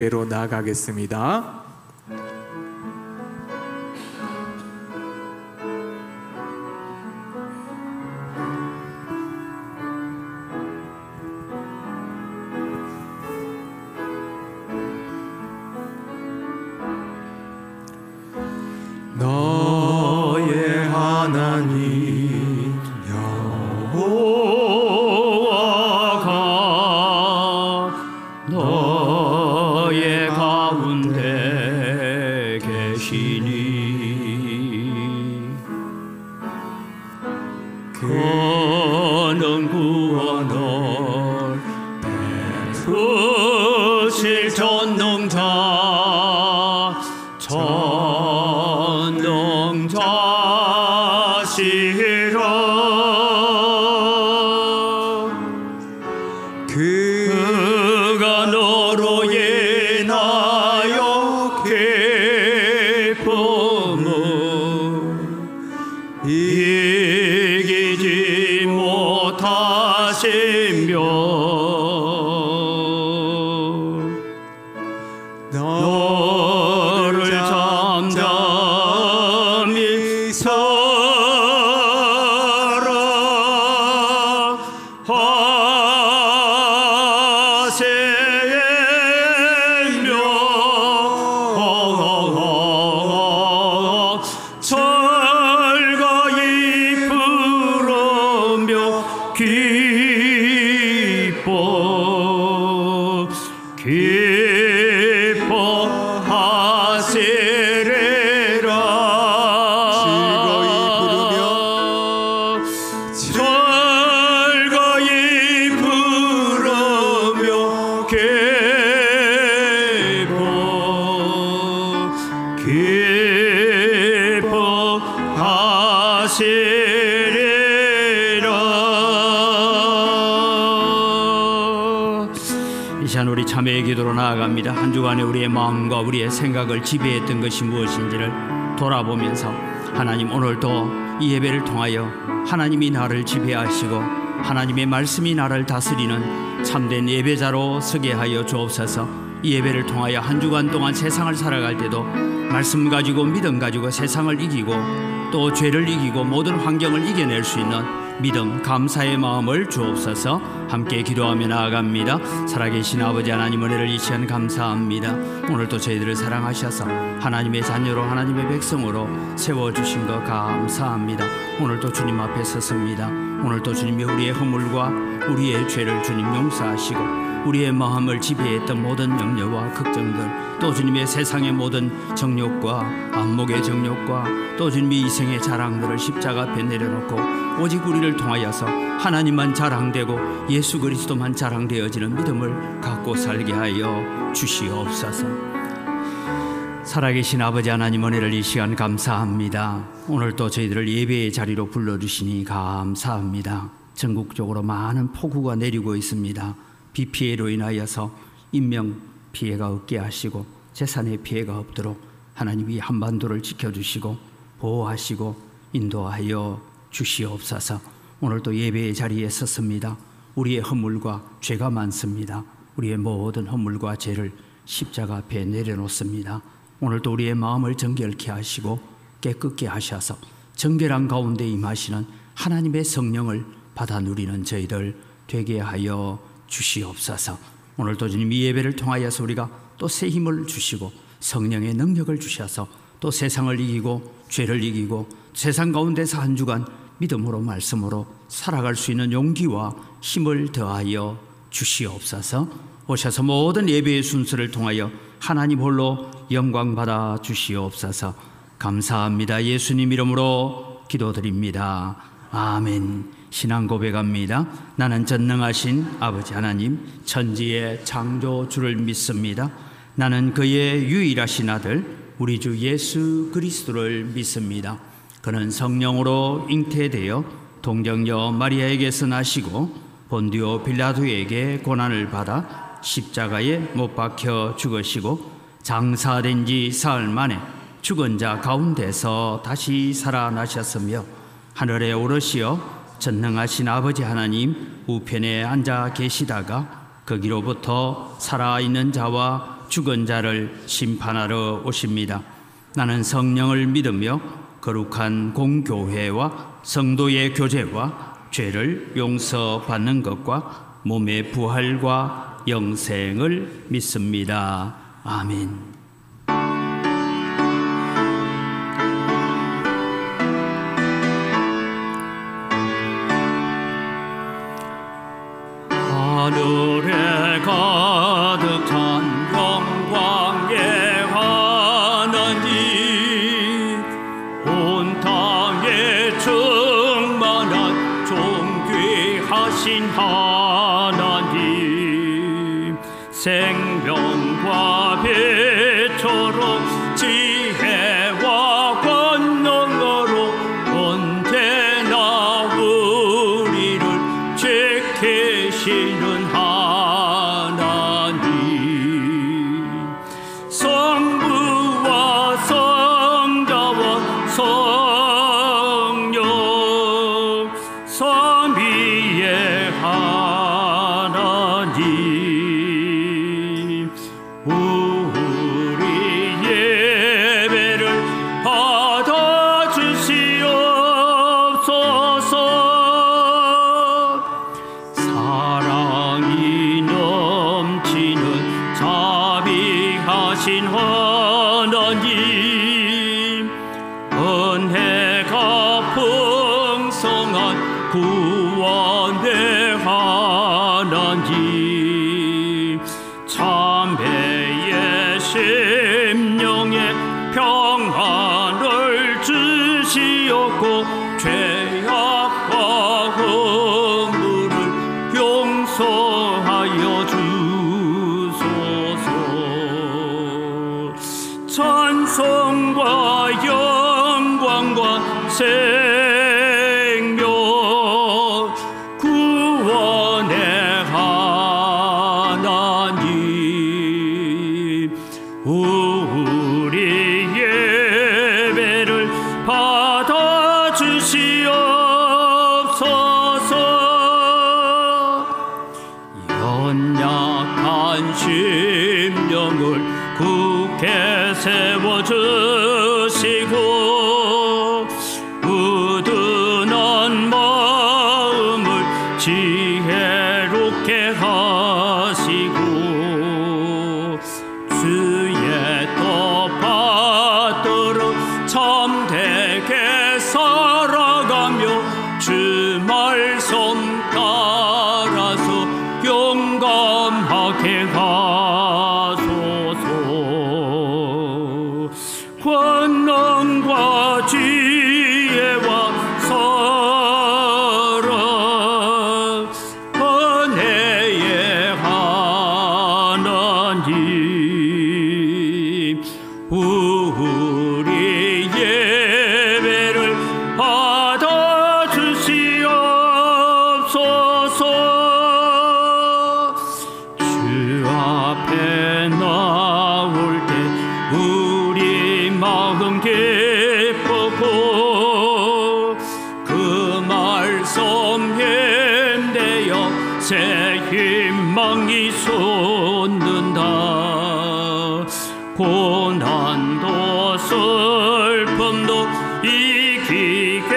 로 나아가겠습니다. 너의 하나님 여호와가 너의 가운데 계시니 그는 구원을 베푸실 전능자시라. 그가 너로 인하여 기쁨을 이기지 못하시며 너를 잠잠히 철거이 부르며 기뻐하시리라. 즐거이 부르며 기뻐하시리라. 이 시간 우리 참회의 기도로 나아갑니다. 한 주간에 우리의 마음과 우리의 생각을 지배했던 것이 무엇인지를 돌아보면서 하나님, 오늘도 이 예배를 통하여 하나님이 나를 지배하시고 하나님의 말씀이 나를 다스리는 참된 예배자로 서게 하여 주옵소서. 이 예배를 통하여 한 주간 동안 세상을 살아갈 때도 말씀 가지고 믿음 가지고 세상을 이기고 또 죄를 이기고 모든 환경을 이겨낼 수 있는 믿음, 감사의 마음을 주옵소서. 함께 기도하며 나아갑니다. 살아계신 아버지 하나님, 은혜를 이 시간 감사합니다. 오늘도 저희들을 사랑하셔서 하나님의 자녀로 하나님의 백성으로 세워주신 것 감사합니다. 오늘도 주님 앞에 섰습니다. 오늘도 주님이 우리의 허물과 우리의 죄를 주님 용서하시고 우리의 마음을 지배했던 모든 염려와 걱정들, 또 주님의 세상의 모든 정욕과 안목의 정욕과 또 주님이 이생의 자랑들을 십자가 앞에 내려놓고 오직 우리를 통하여서 하나님만 자랑되고 예수 그리스도만 자랑되어지는 믿음을 갖고 살게 하여 주시옵소서. 살아계신 아버지 하나님, 은혜를 이 시간 감사합니다. 오늘도 저희들을 예배의 자리로 불러주시니 감사합니다. 전국적으로 많은 폭우가 내리고 있습니다. 비 피해로 인하여서 인명 피해가 없게 하시고 재산의 피해가 없도록 하나님이 한반도를 지켜주시고 보호하시고 인도하여 주시옵소서. 오늘도 예배의 자리에 섰습니다. 우리의 허물과 죄가 많습니다. 우리의 모든 허물과 죄를 십자가 앞에 내려놓습니다. 오늘도 우리의 마음을 정결케 하시고 깨끗게 하셔서 정결한 가운데 임하시는 하나님의 성령을 받아 누리는 저희들 되게 하여 주시옵소서. 오늘도 주님 이 예배를 통하여서 우리가 또 새 힘을 주시고 성령의 능력을 주셔서 또 세상을 이기고 죄를 이기고 세상 가운데서 한 주간 믿음으로 말씀으로 살아갈 수 있는 용기와 힘을 더하여 주시옵소서. 오셔서 모든 예배의 순서를 통하여 하나님 홀로 영광 받아 주시옵소서. 감사합니다. 예수님 이름으로 기도드립니다. 아멘. 신앙 고백합니다. 나는 전능하신 아버지 하나님 천지의 창조주를 믿습니다. 나는 그의 유일하신 아들 우리 주 예수 그리스도를 믿습니다. 그는 성령으로 잉태되어 동정녀 마리아에게서 나시고 본디오 빌라도에게 고난을 받아 십자가에 못 박혀 죽으시고 장사된 지 사흘 만에 죽은 자 가운데서 다시 살아나셨으며 하늘에 오르시어 전능하신 아버지 하나님 우편에 앉아 계시다가 거기로부터 살아있는 자와 죽은 자를 심판하러 오십니다. 나는 성령을 믿으며 거룩한 공교회와 성도의 교제와 죄를 용서받는 것과 몸의 부활과 영생을 믿습니다. 아멘. 하늘에 가득 찬 영광의 하나님, 온 땅에 충만한 존귀하신 하나님, 생명과 빛으로 지혜와 권능으로 언제나 우리를 지키시는 하나님, 성부와 성자와 성령 삼위의 하나님, 우리 예배를 받아주시옵소서. 사랑이 넘치는 자비하신 하나님, 은혜가 풍성한 구원의 하나님, 참회의 심령에 평안을 주시옵고 죄악과 허물을 용서하여 주소서. 찬송과 영광과 생명 구원의 하나님, 우리 예배를 받아주시옵소서. 연약한 심령을 굳게 세워주시고 우둔한 마음을 지혜롭게 하시고 주의 뜻 받들어 참되게 살아가며 주 말씀 따라서 용감하게 하소서. 권능과 지혜와 사랑 은혜의 하나님, 우리 예배를 받아주시옵소서. 주 앞에 나올 때 우리 마음 기쁘고 그 말씀 힘내어 새 희망이 솟는다. 고난도 슬픔도 이기게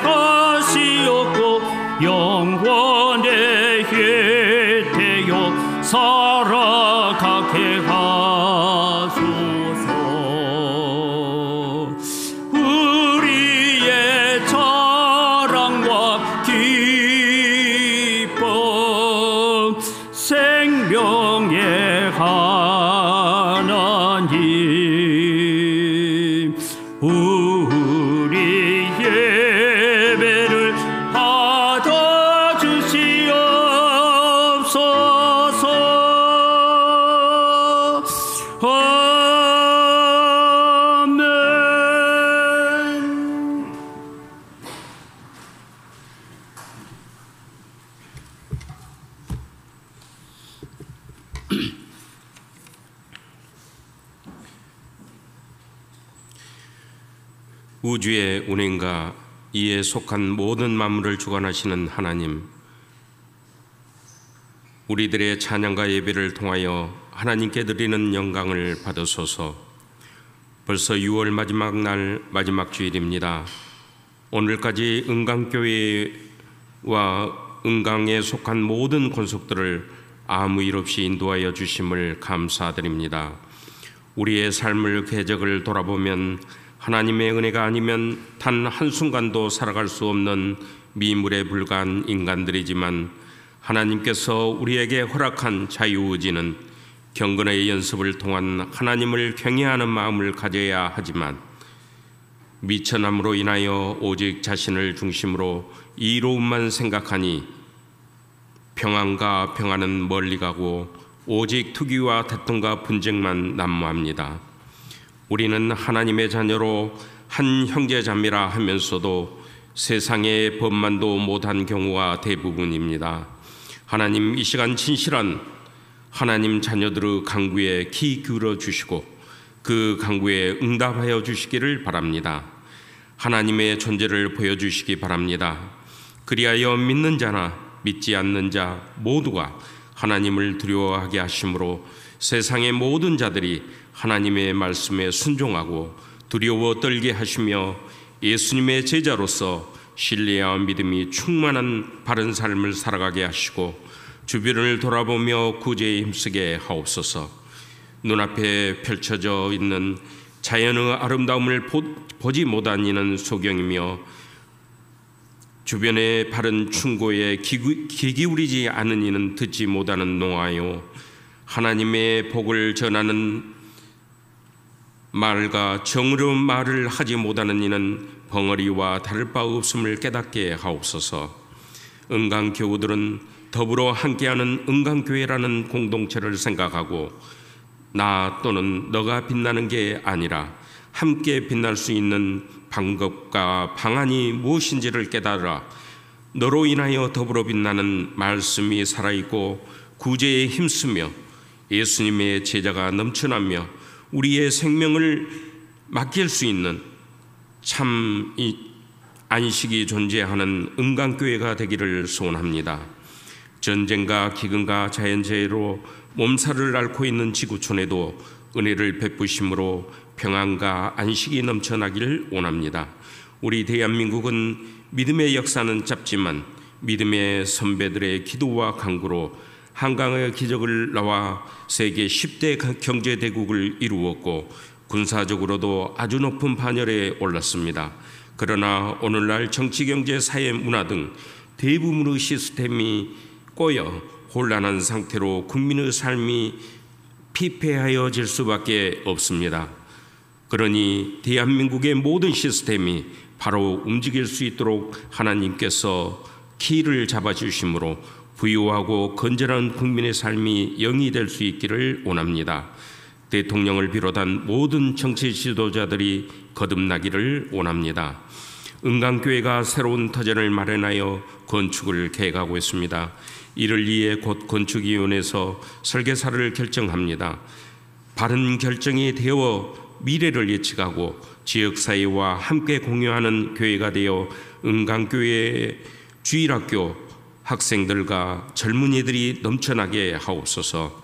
하시옵고 영원의 혜태여 살아가게 하소서. 우리의 자랑과 기쁨 생명의 하나님, 우리 예배를 받아주시옵소서. 아멘. 우주의 운행가 이에 속한 모든 만물을 주관하시는 하나님, 우리들의 찬양과 예배를 통하여 하나님께 드리는 영광을 받으소서. 벌써 6월 마지막 날 마지막 주일입니다. 오늘까지 은강교회와 은강에 속한 모든 권속들을 아무 일 없이 인도하여 주심을 감사드립니다. 우리의 삶을 궤적을 돌아보면 하나님의 은혜가 아니면 단 한순간도 살아갈 수 없는 미물에 불과한 인간들이지만 하나님께서 우리에게 허락한 자유의지는 경건의 연습을 통한 하나님을 경외하는 마음을 가져야 하지만 미천함으로 인하여 오직 자신을 중심으로 이로움만 생각하니 평안과 평안은 멀리 가고 오직 투기와 다툼과 분쟁만 난무합니다. 우리는 하나님의 자녀로 한 형제자매라 하면서도 세상의 법만도 못한 경우가 대부분입니다. 하나님, 이 시간 진실한 하나님 자녀들의 간구에 귀 기울여 주시고 그 간구에 응답하여 주시기를 바랍니다. 하나님의 존재를 보여주시기 바랍니다. 그리하여 믿는 자나 믿지 않는 자 모두가 하나님을 두려워하게 하심으로 세상의 모든 자들이 하나님의 말씀에 순종하고 두려워 떨게 하시며 예수님의 제자로서 신뢰와 믿음이 충만한 바른 삶을 살아가게 하시고 주변을 돌아보며 구제에 힘쓰게 하옵소서. 눈앞에 펼쳐져 있는 자연의 아름다움을 보지 못한 이는 소경이며 주변의 바른 충고에 귀 기울이지 않은 이는 듣지 못하는 농아요. 하나님의 복을 전하는 말과 정의로운 말을 하지 못하는 이는 벙어리와 다를 바 없음을 깨닫게 하옵소서. 은강교우들은 더불어 함께하는 은강교회라는 공동체를 생각하고 나 또는 너가 빛나는 게 아니라 함께 빛날 수 있는 방법과 방안이 무엇인지를 깨달아 너로 인하여 더불어 빛나는 말씀이 살아있고 구제에 힘쓰며 예수님의 제자가 넘쳐나며 우리의 생명을 맡길 수 있는 참 안식이 존재하는 은강교회가 되기를 소원합니다. 전쟁과 기근과 자연재해로 몸살을 앓고 있는 지구촌에도 은혜를 베푸심으로 평안과 안식이 넘쳐나기를 원합니다. 우리 대한민국은 믿음의 역사는 짧지만 믿음의 선배들의 기도와 간구로 한강의 기적을 나와 세계 10대 경제대국을 이루었고 군사적으로도 아주 높은 반열에 올랐습니다. 그러나 오늘날 정치, 경제, 사회, 문화 등 대부분의 시스템이 꼬여 혼란한 상태로 국민의 삶이 피폐하여질 수밖에 없습니다. 그러니 대한민국의 모든 시스템이 바로 움직일 수 있도록 하나님께서 키를 잡아주심으로 부유하고 건전한 국민의 삶이 영이 될 수 있기를 원합니다. 대통령을 비롯한 모든 정치 지도자들이 거듭나기를 원합니다. 은강교회가 새로운 터전을 마련하여 건축을 계획하고 있습니다. 이를 위해 곧 건축위원회에서 설계사를 결정합니다. 바른 결정이 되어 미래를 예측하고 지역사회와 함께 공유하는 교회가 되어 은강교회의 주일학교 학생들과 젊은이들이 넘쳐나게 하옵소서.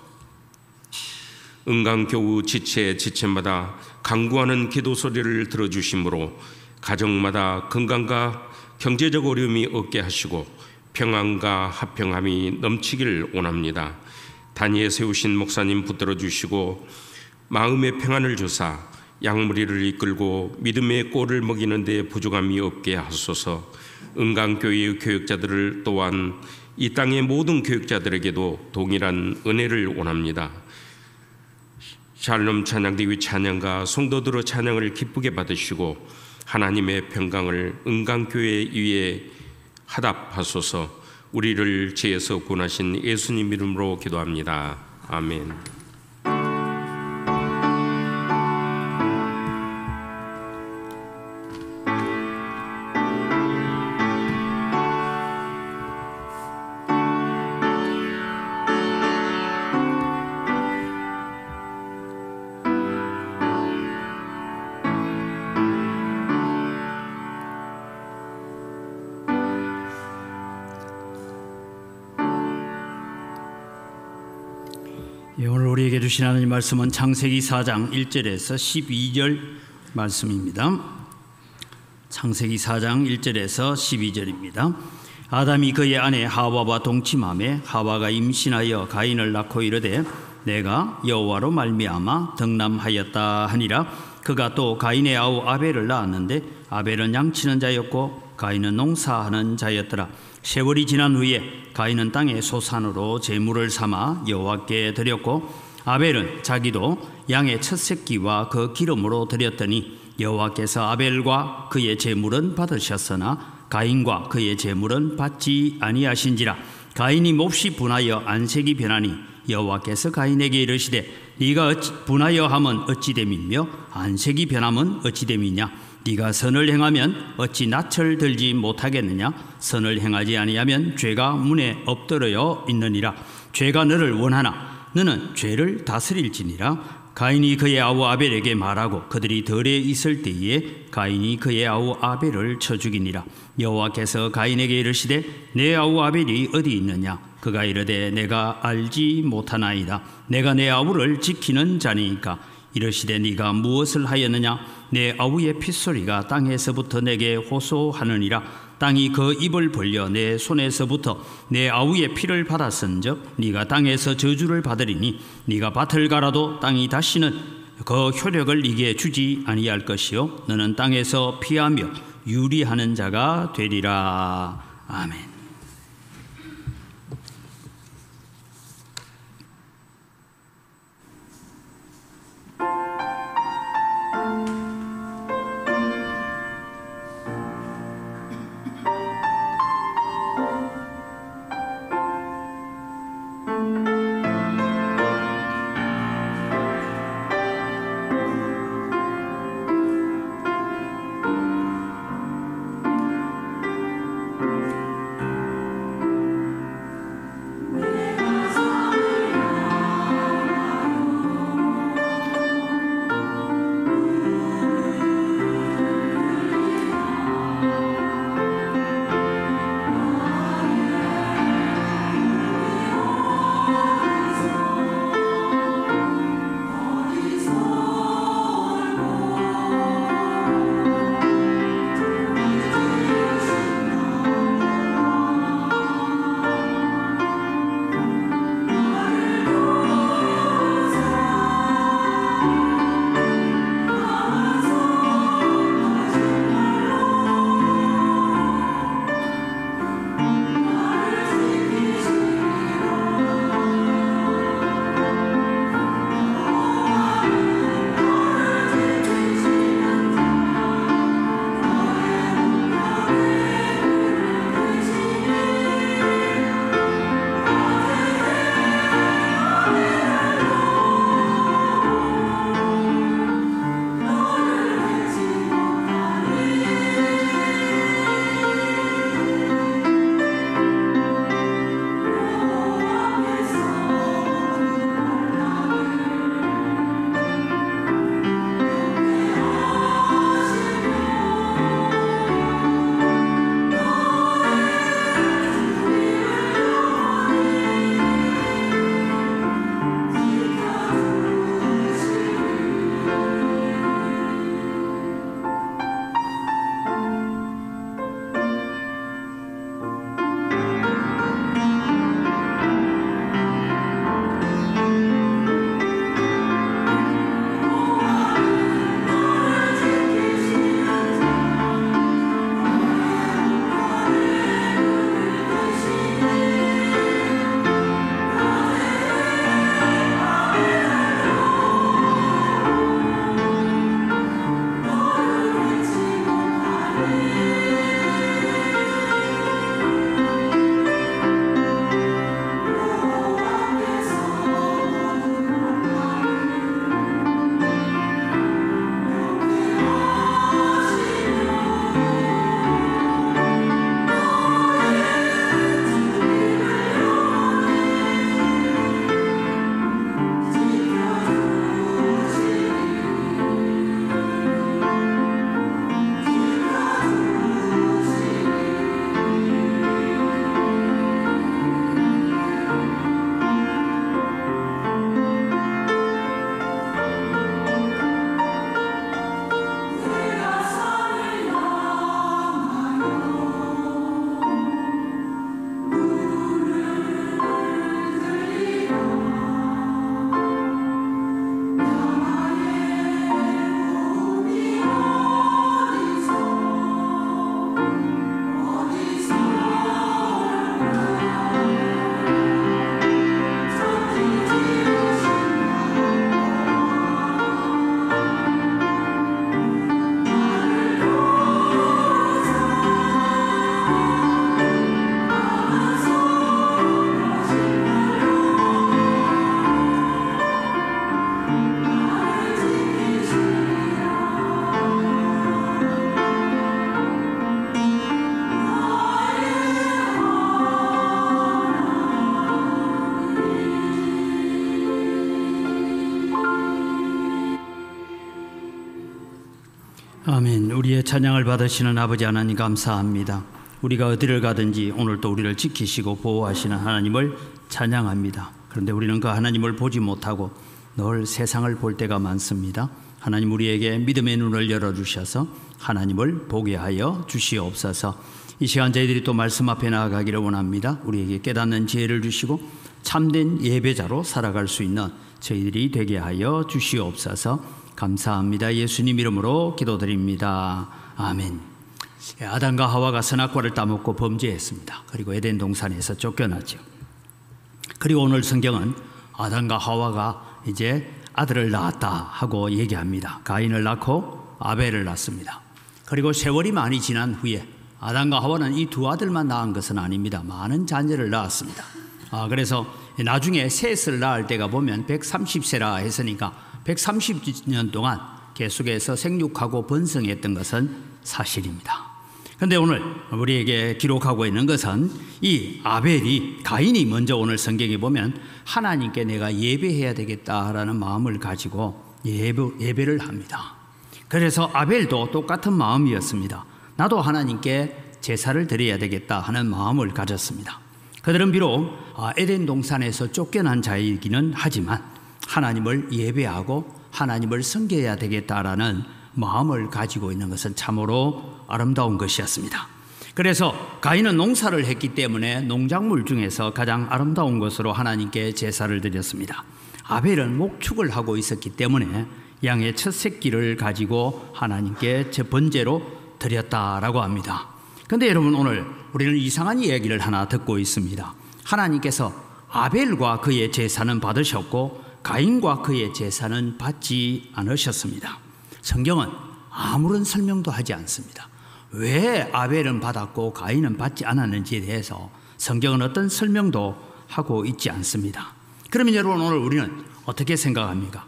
은강교우 지체마다 간구하는 기도 소리를 들어주심으로 가정마다 건강과 경제적 어려움이 없게 하시고 평안과 화평함이 넘치기를 원합니다. 단위에 세우신 목사님 붙들어 주시고 마음의 평안을 주사 양무리를 이끌고 믿음의 꼴을 먹이는 데 부족함이 없게 하소서. 은강교회의 교육자들을 또한 이 땅의 모든 교육자들에게도 동일한 은혜를 원합니다. 샬롬 찬양대회 찬양과 성도들의 찬양을 기쁘게 받으시고 하나님의 평강을 은강교회 위에 하답하소서. 우리를 죄에서 구원하신 예수님 이름으로 기도합니다. 아멘. 우리에게 주신 하나님 말씀은 창세기 4장 1절에서 12절 말씀입니다. 창세기 4장 1절에서 12절입니다. 아담이 그의 아내 하와와 동침하매 하와가 임신하여 가인을 낳고 이르되 내가 여호와로 말미암아 덕남하였다 하니라. 그가 또 가인의 아우 아벨을 낳았는데 아벨은 양치는 자였고 가인은 농사하는 자였더라. 세월이 지난 후에 가인은 땅의 소산으로 제물을 삼아 여호와께 드렸고 아벨은 자기도 양의 첫 새끼와 그 기름으로 드렸더니 여호와께서 아벨과 그의 제물은 받으셨으나 가인과 그의 제물은 받지 아니하신지라. 가인이 몹시 분하여 안색이 변하니 여호와께서 가인에게 이르시되 네가 분하여 함은 어찌 됨이며 안색이 변함은 어찌 됨이냐. 네가 선을 행하면 어찌 낯을 들지 못하겠느냐. 선을 행하지 아니하면 죄가 문에 엎드려 있느니라. 죄가 너를 원하나 너는 죄를 다스릴지니라. 가인이 그의 아우 아벨에게 말하고 그들이 들에 있을 때에 가인이 그의 아우 아벨을 쳐 죽이니라. 여호와께서 가인에게 이르시되 내 아우 아벨이 어디 있느냐. 그가 이르되 내가 알지 못하나이다. 내가 내 아우를 지키는 자니까. 이르시되 네가 무엇을 하였느냐. 내 아우의 핏소리가 땅에서부터 내게 호소하느니라. 땅이 그 입을 벌려 내 손에서부터 내 아우의 피를 받았은즉 네가 땅에서 저주를 받으리니 네가 밭을 갈아도 땅이 다시는 그 효력을 네게 주지 아니할 것이요 너는 땅에서 피하며 유리하는 자가 되리라. 아멘. 아멘. 우리의 찬양을 받으시는 아버지 하나님 감사합니다. 우리가 어디를 가든지 오늘 또 우리를 지키시고 보호하시는 하나님을 찬양합니다. 그런데 우리는 그 하나님을 보지 못하고 늘 세상을 볼 때가 많습니다. 하나님 우리에게 믿음의 눈을 열어주셔서 하나님을 보게 하여 주시옵소서. 이 시간 저희들이 또 말씀 앞에 나아가기를 원합니다. 우리에게 깨닫는 지혜를 주시고 참된 예배자로 살아갈 수 있는 저희들이 되게 하여 주시옵소서. 감사합니다. 예수님 이름으로 기도드립니다. 아멘. 아담과 하와가 선악과를 따먹고 범죄했습니다. 그리고 에덴 동산에서 쫓겨났죠. 그리고 오늘 성경은 아담과 하와가 이제 아들을 낳았다 하고 얘기합니다. 가인을 낳고 아벨을 낳습니다. 그리고 세월이 많이 지난 후에 아담과 하와는 이 두 아들만 낳은 것은 아닙니다. 많은 자녀를 낳았습니다. 그래서 나중에 셋을 낳을 때가 보면 130세라 했으니까 130년 동안 계속해서 생육하고 번성했던 것은 사실입니다. 그런데 오늘 우리에게 기록하고 있는 것은 이 아벨이, 가인이 먼저 오늘 성경에 보면 하나님께 내가 예배해야 되겠다라는 마음을 가지고 예배를 합니다. 그래서 아벨도 똑같은 마음이었습니다. 나도 하나님께 제사를 드려야 되겠다 하는 마음을 가졌습니다. 그들은 비록 에덴 동산에서 쫓겨난 자이기는 하지만 하나님을 예배하고 하나님을 섬겨야 되겠다라는 마음을 가지고 있는 것은 참으로 아름다운 것이었습니다. 그래서 가인은 농사를 했기 때문에 농작물 중에서 가장 아름다운 것으로 하나님께 제사를 드렸습니다. 아벨은 목축을 하고 있었기 때문에 양의 첫 새끼를 가지고 하나님께 번제로 드렸다라고 합니다. 그런데 여러분, 오늘 우리는 이상한 이야기를 하나 듣고 있습니다. 하나님께서 아벨과 그의 제사는 받으셨고 가인과 그의 제사는 받지 않으셨습니다. 성경은 아무런 설명도 하지 않습니다. 왜 아벨은 받았고 가인은 받지 않았는지에 대해서 성경은 어떤 설명도 하고 있지 않습니다. 그러면 여러분, 오늘 우리는 어떻게 생각합니까?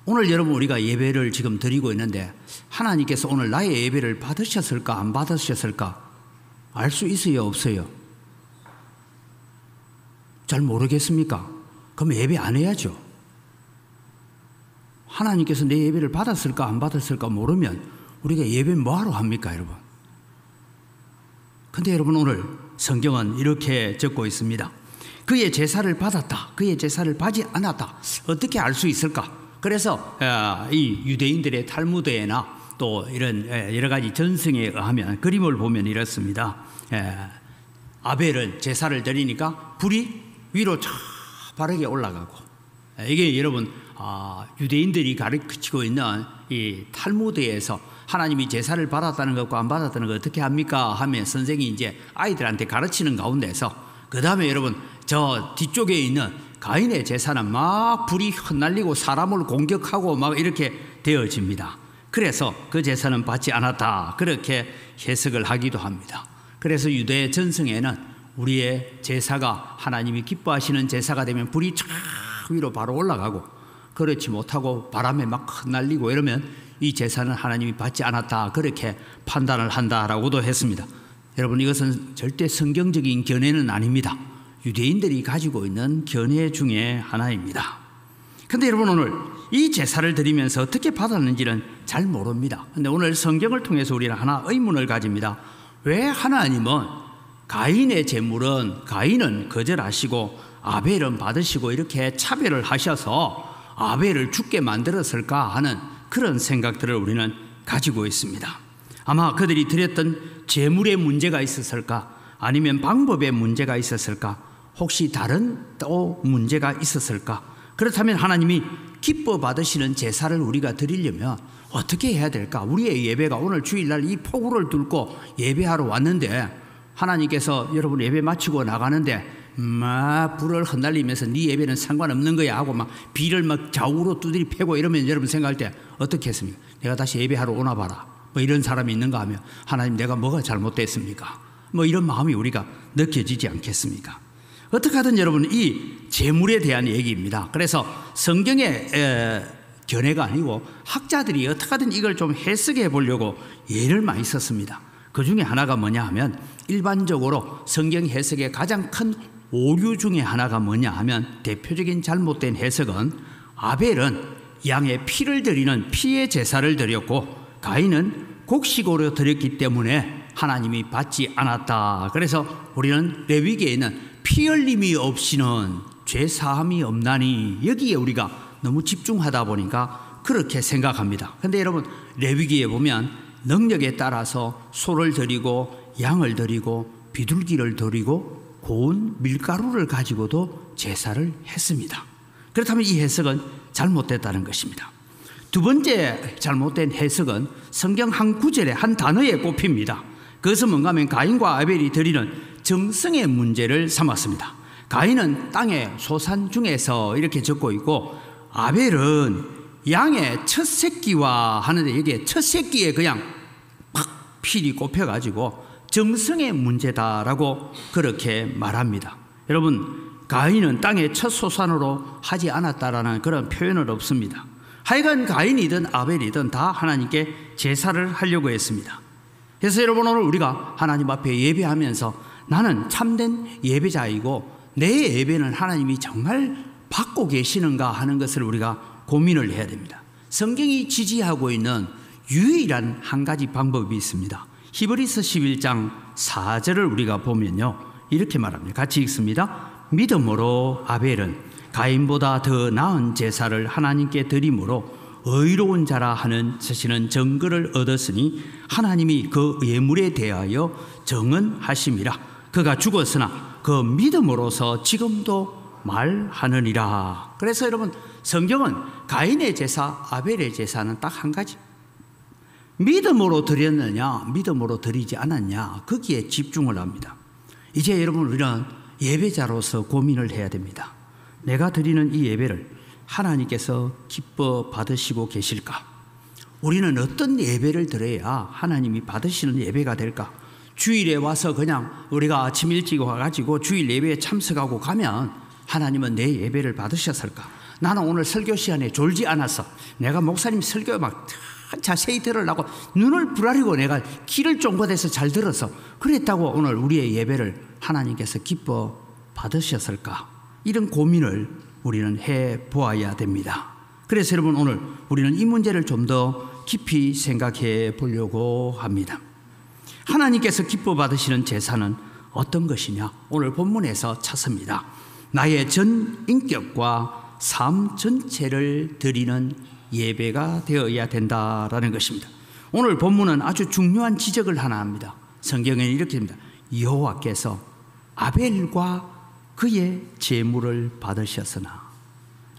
오늘 여러분, 우리가 예배를 지금 드리고 있는데 하나님께서 오늘 나의 예배를 받으셨을까 안 받으셨을까 알 수 있어요, 없어요? 잘 모르겠습니까? 그럼 예배 안 해야죠. 하나님께서 내 예배를 받았을까 안 받았을까 모르면 우리가 예배 뭐하러 합니까, 여러분? 근데 여러분, 오늘 성경은 이렇게 적고 있습니다. 그의 제사를 받았다, 그의 제사를 받지 않았다. 어떻게 알 수 있을까? 그래서 이 유대인들의 탈무드에나 또 이런 여러 가지 전승에 의하면 그림을 보면 이렇습니다. 아벨은 제사를 드리니까 불이 위로 바르게 올라가고, 이게 여러분 유대인들이 가르치고 있는 이 탈무드에서 하나님이 제사를 받았다는 것과 안 받았다는 것 어떻게 합니까 하면 선생이 이제 아이들한테 가르치는 가운데서 그 다음에 여러분 저 뒤쪽에 있는 가인의 제사는 막 불이 흩날리고 사람을 공격하고 막 이렇게 되어집니다. 그래서 그 제사는 받지 않았다, 그렇게 해석을 하기도 합니다. 그래서 유대 전승에는 우리의 제사가 하나님이 기뻐하시는 제사가 되면 불이 쫙 위로 바로 올라가고, 그렇지 못하고 바람에 막 흩날리고 이러면 이 제사는 하나님이 받지 않았다, 그렇게 판단을 한다라고도 했습니다. 여러분, 이것은 절대 성경적인 견해는 아닙니다. 유대인들이 가지고 있는 견해 중에 하나입니다. 그런데 여러분, 오늘 이 제사를 드리면서 어떻게 받았는지는 잘 모릅니다. 그런데 오늘 성경을 통해서 우리는 하나 의문을 가집니다. 왜 하나님은 가인의 제물은 가인은 거절하시고 아벨은 받으시고 이렇게 차별을 하셔서 아벨을 죽게 만들었을까 하는 그런 생각들을 우리는 가지고 있습니다. 아마 그들이 드렸던 제물에 문제가 있었을까, 아니면 방법에 문제가 있었을까, 혹시 다른 또 문제가 있었을까? 그렇다면 하나님이 기뻐 받으시는 제사를 우리가 드리려면 어떻게 해야 될까? 우리의 예배가 오늘 주일날 이 폭우를 뚫고 예배하러 왔는데 하나님께서 여러분 예배 마치고 나가는데 막 불을 흩날리면서 네 예배는 상관없는 거야 하고 막 비를 막 좌우로 두드리 패고 이러면 여러분 생각할 때 어떻게 했습니까? 내가 다시 예배하러 오나 봐라, 뭐 이런 사람이 있는가 하면 하나님 내가 뭐가 잘못됐습니까? 뭐 이런 마음이 우리가 느껴지지 않겠습니까? 어떻게 하든 여러분 이 제물에 대한 얘기입니다. 그래서 성경의 견해가 아니고 학자들이 어떻게 하든 이걸 좀 해석해 보려고 예를 많이 썼습니다. 그 중에 하나가 뭐냐 하면 일반적으로 성경 해석의 가장 큰 오류 중에 하나가 뭐냐 하면 대표적인 잘못된 해석은 아벨은 양의 피를 드리는 피의 제사를 드렸고 가인은 곡식으로 드렸기 때문에 하나님이 받지 않았다. 그래서 우리는 레위기에는 피 흘림이 없이는 죄 사함이 없나니, 여기에 우리가 너무 집중하다 보니까 그렇게 생각합니다. 그런데 여러분, 레위기에 보면 능력에 따라서 소를 드리고 양을 드리고 비둘기를 드리고 고운 밀가루를 가지고도 제사를 했습니다. 그렇다면 이 해석은 잘못됐다는 것입니다. 두 번째 잘못된 해석은 성경 한 구절에 한 단어에 꼽힙니다. 그것은 뭔가 하면 가인과 아벨이 드리는 정성의 문제를 삼았습니다. 가인은 땅의 소산 중에서 이렇게 적고 있고, 아벨은 양의 첫 새끼와 하는데 여기에 첫 새끼에 그냥 팍 필이 꼽혀가지고 정성의 문제다라고 그렇게 말합니다. 여러분, 가인은 땅의 첫 소산으로 하지 않았다라는 그런 표현은 없습니다. 하여간 가인이든 아벨이든 다 하나님께 제사를 하려고 했습니다. 그래서 여러분, 오늘 우리가 하나님 앞에 예배하면서 나는 참된 예배자이고 내 예배는 하나님이 정말 받고 계시는가 하는 것을 우리가 고민을 해야 됩니다. 성경이 지지하고 있는 유일한 한 가지 방법이 있습니다. 히브리서 11장 4절을 우리가 보면요, 이렇게 말합니다. 같이 읽습니다. 믿음으로 아벨은 가인보다 더 나은 제사를 하나님께 드림으로 의로운 자라 하는 쓰시는 증거를 얻었으니 하나님이 그 예물에 대하여 정언하심이라. 그가 죽었으나 그 믿음으로서 지금도 말하느니라. 그래서 여러분, 성경은 가인의 제사, 아벨의 제사는 딱 한 가지. 믿음으로 드렸느냐, 믿음으로 드리지 않았냐, 거기에 집중을 합니다. 이제 여러분, 우리는 예배자로서 고민을 해야 됩니다. 내가 드리는 이 예배를 하나님께서 기뻐 받으시고 계실까? 우리는 어떤 예배를 드려야 하나님이 받으시는 예배가 될까? 주일에 와서 그냥 우리가 아침 일찍 와가지고 주일 예배에 참석하고 가면 하나님은 내 예배를 받으셨을까? 나는 오늘 설교 시간에 졸지 않았어. 내가 목사님 설교 막 자세히 들으려고 눈을 부라리고 내가 귀를 쫑긋해서 잘 들어서 그랬다고 오늘 우리의 예배를 하나님께서 기뻐 받으셨을까? 이런 고민을 우리는 해보아야 됩니다. 그래서 여러분, 오늘 우리는 이 문제를 좀 더 깊이 생각해 보려고 합니다. 하나님께서 기뻐 받으시는 제사는 어떤 것이냐? 오늘 본문에서 찾습니다. 나의 전 인격과 삶 전체를 드리는 예배가 되어야 된다라는 것입니다. 오늘 본문은 아주 중요한 지적을 하나 합니다. 성경에는 이렇게 됩니다. 여호와께서 아벨과 그의 제물을 받으셨으나.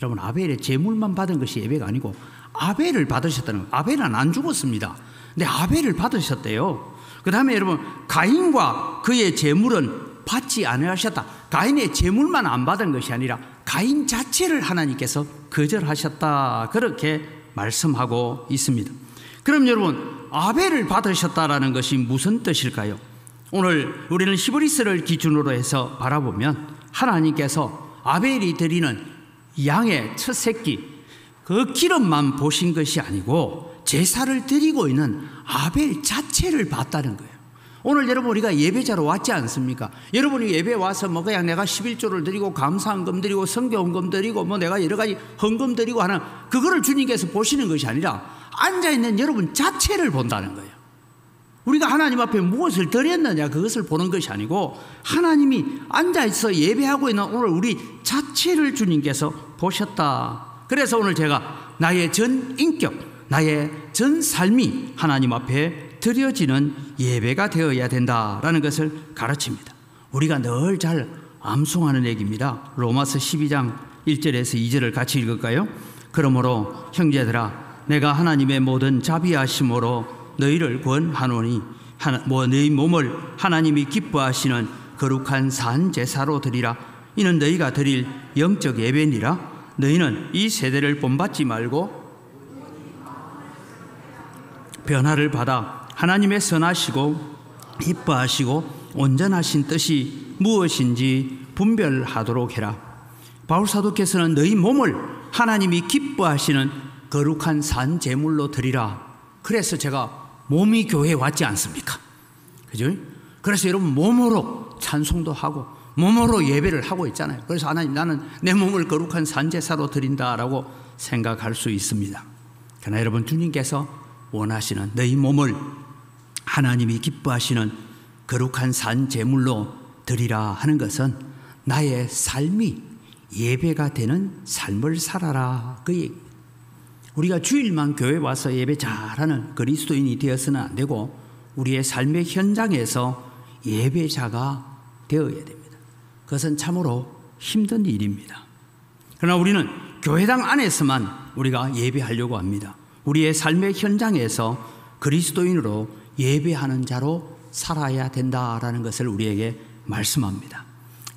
여러분, 아벨의 제물만 받은 것이 예배가 아니고 아벨을 받으셨다는 거예요. 아벨은 안 죽었습니다. 근데 아벨을 받으셨대요. 그 다음에 여러분, 가인과 그의 제물은 받지 않으셨다. 가인의 제물만 안 받은 것이 아니라 가인 자체를 하나님께서 거절하셨다, 그렇게 말씀하고 있습니다. 그럼 여러분, 아벨을 받으셨다라는 것이 무슨 뜻일까요? 오늘 우리는 히브리서를 기준으로 해서 바라보면 하나님께서 아벨이 드리는 양의 첫 새끼, 그 기름만 보신 것이 아니고 제사를 드리고 있는 아벨 자체를 봤다는 거예요. 오늘 여러분, 우리가 예배자로 왔지 않습니까? 여러분이 예배 와서 뭐 그냥 내가 11조를 드리고 감사헌금 드리고 성경헌금 드리고 뭐 내가 여러 가지 헌금 드리고 하는 그거를 주님께서 보시는 것이 아니라 앉아있는 여러분 자체를 본다는 거예요. 우리가 하나님 앞에 무엇을 드렸느냐, 그것을 보는 것이 아니고 하나님이 앉아있어 예배하고 있는 오늘 우리 자체를 주님께서 보셨다. 그래서 오늘 제가 나의 전 인격, 나의 전 삶이 하나님 앞에 드려지는 예배가 되어야 된다라는 것을 가르칩니다. 우리가 늘 잘 암송하는 얘기입니다. 로마서 12장 1절에서 2절을 같이 읽을까요? 그러므로 형제들아, 내가 하나님의 모든 자비하심으로 너희를 권하노니 너희 몸을 하나님이 기뻐하시는 거룩한 산 제사로 드리라. 이는 너희가 드릴 영적 예배니라. 너희는 이 세대를 본받지 말고 변화를 받아 하나님의 선하시고 기뻐하시고 온전하신 뜻이 무엇인지 분별하도록 해라. 바울 사도께서는 너희 몸을 하나님이 기뻐하시는 거룩한 산 제물로 드리라. 그래서 제가 몸이 교회에 왔지 않습니까? 그죠? 그래서 여러분, 몸으로 찬송도 하고 몸으로 예배를 하고 있잖아요. 그래서 하나님, 나는 내 몸을 거룩한 산 제사로 드린다라고 생각할 수 있습니다. 그러나 여러분, 주님께서 원하시는 너희 몸을 하나님이 기뻐하시는 거룩한 산 제물로 드리라 하는 것은 나의 삶이 예배가 되는 삶을 살아라 그 얘기입니다. 우리가 주일만 교회 와서 예배 잘하는 그리스도인이 되어서는 안 되고 우리의 삶의 현장에서 예배자가 되어야 됩니다. 그것은 참으로 힘든 일입니다. 그러나 우리는 교회당 안에서만 우리가 예배하려고 합니다. 우리의 삶의 현장에서 그리스도인으로 예배하는 자로 살아야 된다라는 것을 우리에게 말씀합니다.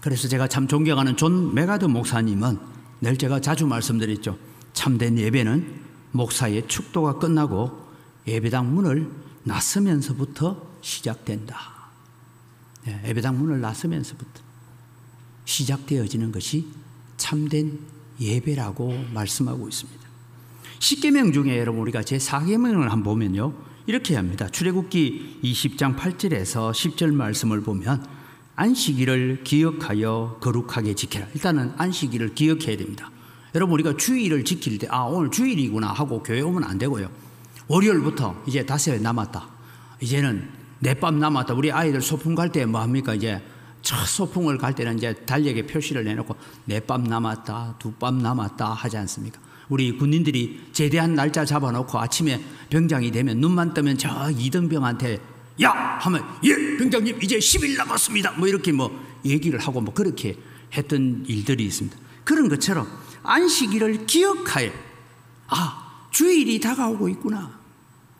그래서 제가 참 존경하는 존 메가더 목사님은 늘 제가 자주 말씀드렸죠. 참된 예배는 목사의 축도가 끝나고 예배당 문을 나서면서부터 시작된다. 예배당 문을 나서면서부터 시작되어지는 것이 참된 예배라고 말씀하고 있습니다. 10계명 중에 여러분 우리가 제4계명을 한번 보면요. 이렇게 합니다. 출애굽기 20장 8절에서 10절 말씀을 보면 안식일을 기억하여 거룩하게 지켜라. 일단은 안식일을 기억해야 됩니다. 여러분 우리가 주일을 지킬 때 오늘 주일이구나 하고 교회 오면 안 되고요. 월요일부터 이제 닷새 남았다. 이제는 내밤 남았다. 우리 아이들 소풍 갈 때 뭐 합니까? 이제 첫 소풍을 갈 때는 이제 달력에 표시를 내놓고 내밤 남았다, 두밤 남았다 하지 않습니까? 우리 군인들이 제대한 날짜 잡아놓고 아침에 병장이 되면 눈만 뜨면 저 이등병한테 야! 하면 예! 병장님 이제 10일 남았습니다. 뭐 이렇게 뭐 얘기를 하고 뭐 그렇게 했던 일들이 있습니다. 그런 것처럼 안식일을 기억하여 주일이 다가오고 있구나.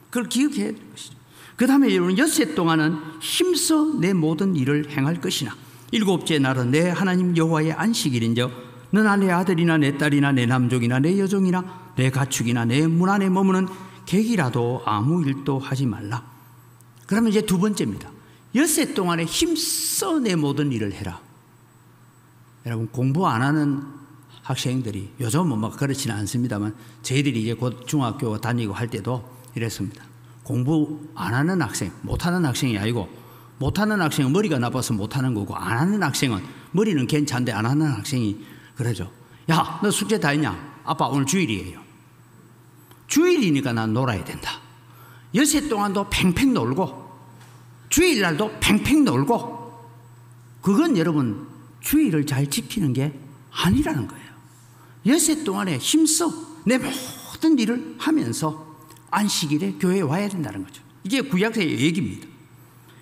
그걸 기억해야 될 것이죠. 그 다음에 여러분 엿새 동안은 힘써 내 모든 일을 행할 것이나 일곱째 날은 내 하나님 여호와의 안식일인저 너나 내 아들이나 내 딸이나 내 남종이나 내 여종이나 내 가축이나 내 문 안에 머무는 객이라도 아무 일도 하지 말라. 그러면 이제 두 번째입니다. 엿새 동안에 힘써 내 모든 일을 해라. 여러분 공부 안 하는 학생들이 요즘은 막 그렇지는 않습니다만 저희들이 이제 곧 중학교 다니고 할 때도 이랬습니다. 공부 안 하는 학생, 못하는 학생이 아니고 못하는 학생은 머리가 나빠서 못하는 거고 안 하는 학생은 머리는 괜찮은데 안 하는 학생이 그러죠. 야, 너 숙제 다 했냐? 아빠 오늘 주일이에요. 주일이니까 난 놀아야 된다. 엿새 동안도 팽팽 놀고 주일날도 팽팽 놀고 그건 여러분 주일을 잘 지키는 게 아니라는 거예요. 엿새 동안에 힘써 내 모든 일을 하면서 안식일에 교회에 와야 된다는 거죠. 이게 구약의 얘기입니다.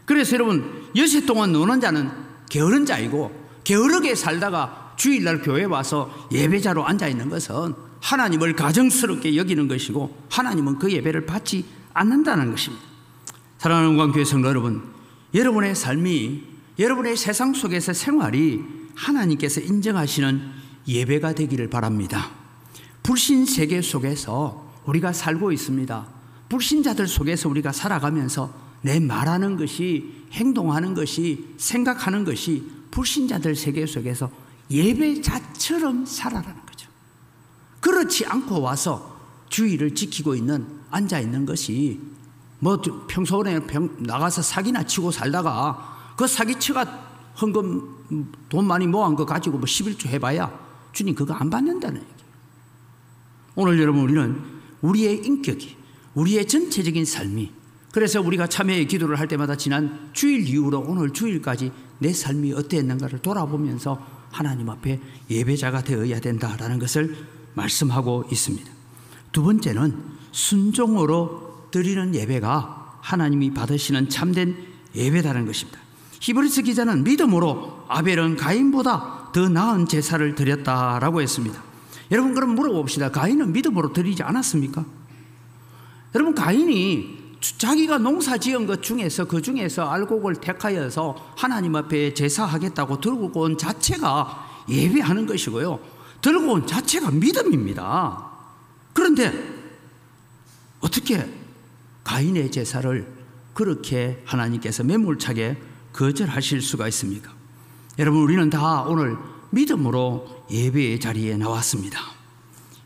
그래서 여러분 엿새 동안 노는 자는 게으른 자이고 게으르게 살다가 주일날 교회에 와서 예배자로 앉아있는 것은 하나님을 가증스럽게 여기는 것이고 하나님은 그 예배를 받지 않는다는 것입니다. 사랑하는 우광교회 성도 여러분, 여러분의 삶이 여러분의 세상 속에서 생활이 하나님께서 인정하시는 예배가 되기를 바랍니다. 불신 세계 속에서 우리가 살고 있습니다. 불신자들 속에서 우리가 살아가면서 내 말하는 것이 행동하는 것이 생각하는 것이 불신자들 세계 속에서 예배자처럼 살아라는 거죠. 그렇지 않고 와서 주의를 지키고 있는 앉아있는 것이 뭐 평소에 나가서 사기나 치고 살다가 그 사기치가 헌금 돈 많이 모은 거 가지고 뭐 11조 해봐야 주님 그거 안 받는다는 얘기예요. 오늘 여러분 우리는 우리의 인격이 우리의 전체적인 삶이 그래서 우리가 참회의 기도를 할 때마다 지난 주일 이후로 오늘 주일까지 내 삶이 어땠는가를 돌아보면서 하나님 앞에 예배자가 되어야 된다라는 것을 말씀하고 있습니다. 두 번째는 순종으로 드리는 예배가 하나님이 받으시는 참된 예배다라는 것입니다. 히브리서 기자는 믿음으로 아벨은 가인보다 더 나은 제사를 드렸다라고 했습니다. 여러분 그럼 물어봅시다. 가인은 믿음으로 드리지 않았습니까? 여러분 가인이 자기가 농사 지은 것 중에서 그 중에서 알곡을 택하여서 하나님 앞에 제사하겠다고 들고 온 자체가 예배하는 것이고요. 들고 온 자체가 믿음입니다. 그런데 어떻게 가인의 제사를 그렇게 하나님께서 매몰차게 거절하실 수가 있습니까? 여러분 우리는 다 오늘 믿음으로 예배의 자리에 나왔습니다.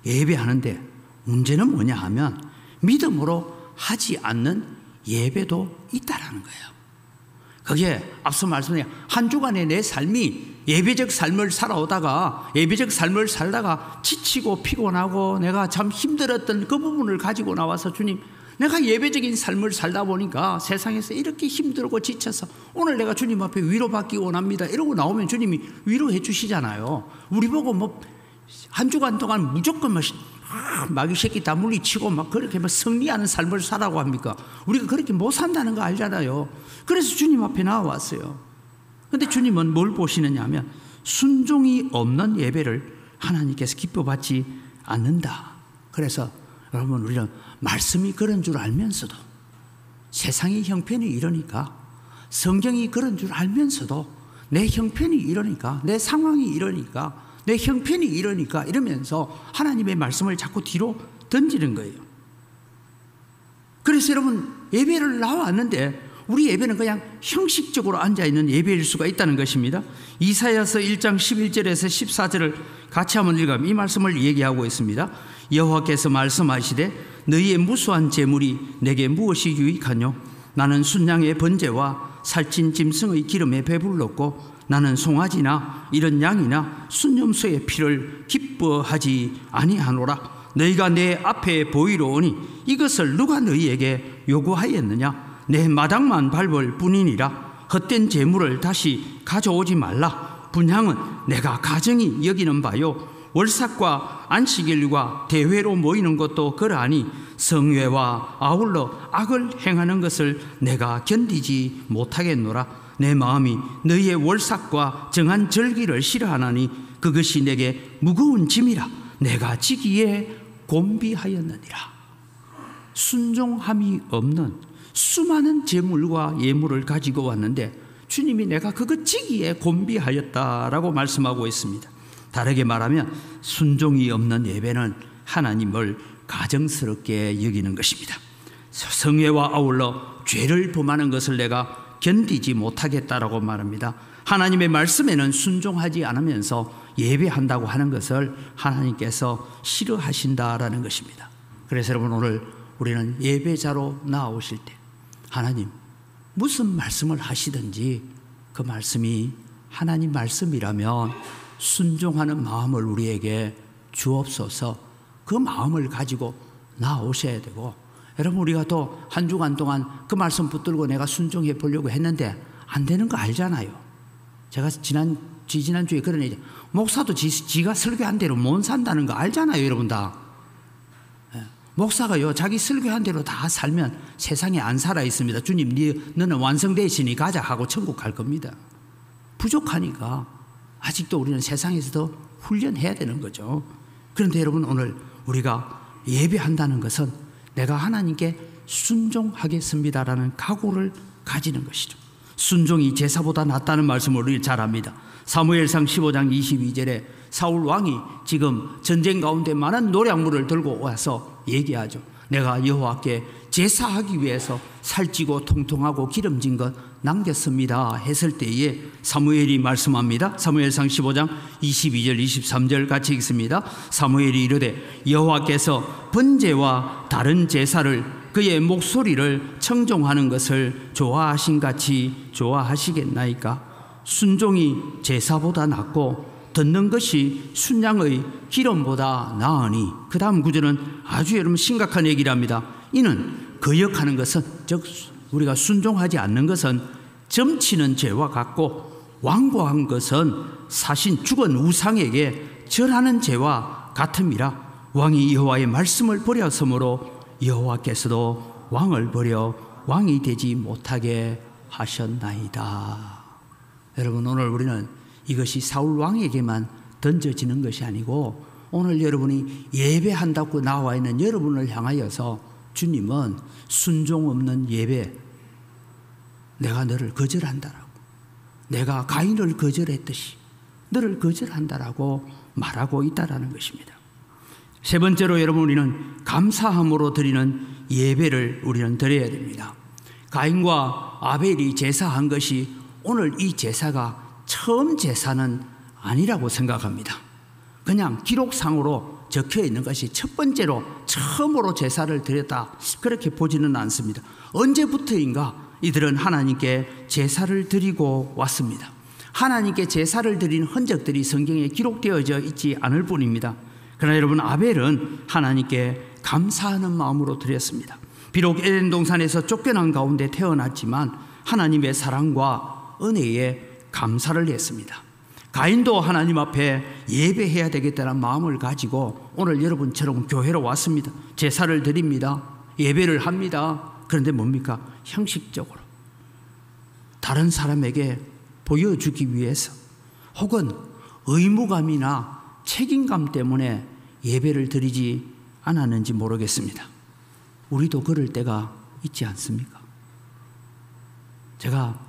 예배하는데 문제는 뭐냐 하면 믿음으로 하지 않는 예배도 있다라는 거예요. 그게 앞서 말씀드린 한 주간의 내 삶이 예배적 삶을 살아오다가 예배적 삶을 살다가 지치고 피곤하고 내가 참 힘들었던 그 부분을 가지고 나와서 주님 내가 예배적인 삶을 살다 보니까 세상에서 이렇게 힘들고 지쳐서 오늘 내가 주님 앞에 위로받기 원합니다 이러고 나오면 주님이 위로해 주시잖아요. 우리 보고 뭐 한 주간 동안 무조건 마귀 새끼 다 물리치고 막 그렇게 막 승리하는 삶을 살라고 합니까? 우리가 그렇게 못 산다는 거 알잖아요. 그래서 주님 앞에 나와왔어요. 근데 주님은 뭘 보시느냐 하면 순종이 없는 예배를 하나님께서 기뻐받지 않는다. 그래서 여러분, 우리는 말씀이 그런 줄 알면서도, 세상의 형편이 이러니까, 성경이 그런 줄 알면서도 내 형편이 이러니까, 내 상황이 이러니까, 내 형편이 이러니까 이러면서 하나님의 말씀을 자꾸 뒤로 던지는 거예요. 그래서 여러분, 예배를 나왔는데 우리 예배는 그냥 형식적으로 앉아있는 예배일 수가 있다는 것입니다. 이사야서 1장 11절에서 14절을 같이 한번 읽으면 이 말씀을 얘기하고 있습니다. 여호와께서 말씀하시되 너희의 무수한 재물이 내게 무엇이 유익하뇨? 나는 순양의 번제와 살찐 짐승의 기름에 배불렀고 나는 송아지나 이런 양이나 순염소의 피를 기뻐하지 아니하노라. 너희가 내 앞에 보이러 오니 이것을 누가 너희에게 요구하였느냐? 내 마당만 밟을 뿐이니라. 헛된 재물을 다시 가져오지 말라. 분향은 내가 가정이 여기는 바요. 월삭과 안식일과 대회로 모이는 것도 그러하니 성회와 아울러 악을 행하는 것을 내가 견디지 못하겠노라. 내 마음이 너희의 월삭과 정한 절기를 싫어하나니 그것이 내게 무거운 짐이라. 내가 지기에 곤비하였느니라. 순종함이 없는 수많은 재물과 예물을 가지고 왔는데 주님이 내가 그거 지기에 곤비하였다라고 말씀하고 있습니다. 다르게 말하면 순종이 없는 예배는 하나님을 가정스럽게 여기는 것입니다. 성회와 아울러 죄를 범하는 것을 내가 견디지 못하겠다라고 말합니다. 하나님의 말씀에는 순종하지 않으면서 예배한다고 하는 것을 하나님께서 싫어하신다라는 것입니다. 그래서 여러분, 오늘 우리는 예배자로 나오실 때 하나님 무슨 말씀을 하시든지 그 말씀이 하나님 말씀이라면 순종하는 마음을 우리에게 주옵소서. 그 마음을 가지고 나오셔야 되고, 여러분, 우리가 또 한 주간 동안 그 말씀 붙들고 내가 순종해 보려고 했는데 안 되는 거 알잖아요. 제가 지난주에 그런 얘기, 목사도 지가 설교한 대로 못 산다는 거 알잖아요, 여러분 다. 목사가요, 자기 설교한 대로 다 살면 세상에 안 살아 있습니다. 주님, 너는 완성되시니 가자 하고 천국 갈 겁니다. 부족하니까 아직도 우리는 세상에서도 훈련해야 되는 거죠. 그런데 여러분, 오늘 우리가 예배한다는 것은 내가 하나님께 순종하겠습니다라는 각오를 가지는 것이죠. 순종이 제사보다 낫다는 말씀을 우리 잘 압니다. 사무엘상 15장 22절에 사울 왕이 지금 전쟁 가운데 많은 노략물을 들고 와서 얘기하죠. 내가 여호와께 제사하기 위해서 살찌고 통통하고 기름진 것 남겼습니다 했을 때에 사무엘이 말씀합니다. 사무엘상 15장 22절 23절 같이 읽습니다. 사무엘이 이르되 여호와께서 번제와 다른 제사를 그의 목소리를 청종하는 것을 좋아하신같이 좋아하시겠나이까? 순종이 제사보다 낫고 듣는 것이 순양의 기름보다 나으니. 그 다음 구절은 아주 여러분 심각한 얘기를 합니다. 이는 거역하는 것은, 즉 우리가 순종하지 않는 것은 점치는 죄와 같고 완고한 것은 사신 죽은 우상에게 절하는 죄와 같음이라. 왕이 여호와의 말씀을 버렸으므로 여호와께서도 왕을 버려 왕이 되지 못하게 하셨나이다. 여러분, 오늘 우리는 이것이 사울 왕에게만 던져지는 것이 아니고 오늘 여러분이 예배한다고 나와 있는 여러분을 향하여서 주님은 순종 없는 예배, 내가 너를 거절한다라고, 내가 가인을 거절했듯이 너를 거절한다라고 말하고 있다라는 것입니다. 세 번째로 여러분, 우리는 감사함으로 드리는 예배를 우리는 드려야 됩니다. 가인과 아벨이 제사한 것이 오늘 이 제사가 처음 제사는 아니라고 생각합니다. 그냥 기록상으로 적혀 있는 것이 첫 번째로 처음으로 제사를 드렸다, 그렇게 보지는 않습니다. 언제부터인가 이들은 하나님께 제사를 드리고 왔습니다. 하나님께 제사를 드린 흔적들이 성경에 기록되어져 있지 않을 뿐입니다. 그러나 여러분, 아벨은 하나님께 감사하는 마음으로 드렸습니다. 비록 에덴 동산에서 쫓겨난 가운데 태어났지만 하나님의 사랑과 은혜에 감사를 했습니다. 가인도 하나님 앞에 예배해야 되겠다는 마음을 가지고 오늘 여러분처럼 교회로 왔습니다. 제사를 드립니다. 예배를 합니다. 그런데 뭡니까? 형식적으로 다른 사람에게 보여주기 위해서 혹은 의무감이나 책임감 때문에 예배를 드리지 않았는지 모르겠습니다. 우리도 그럴 때가 있지 않습니까? 제가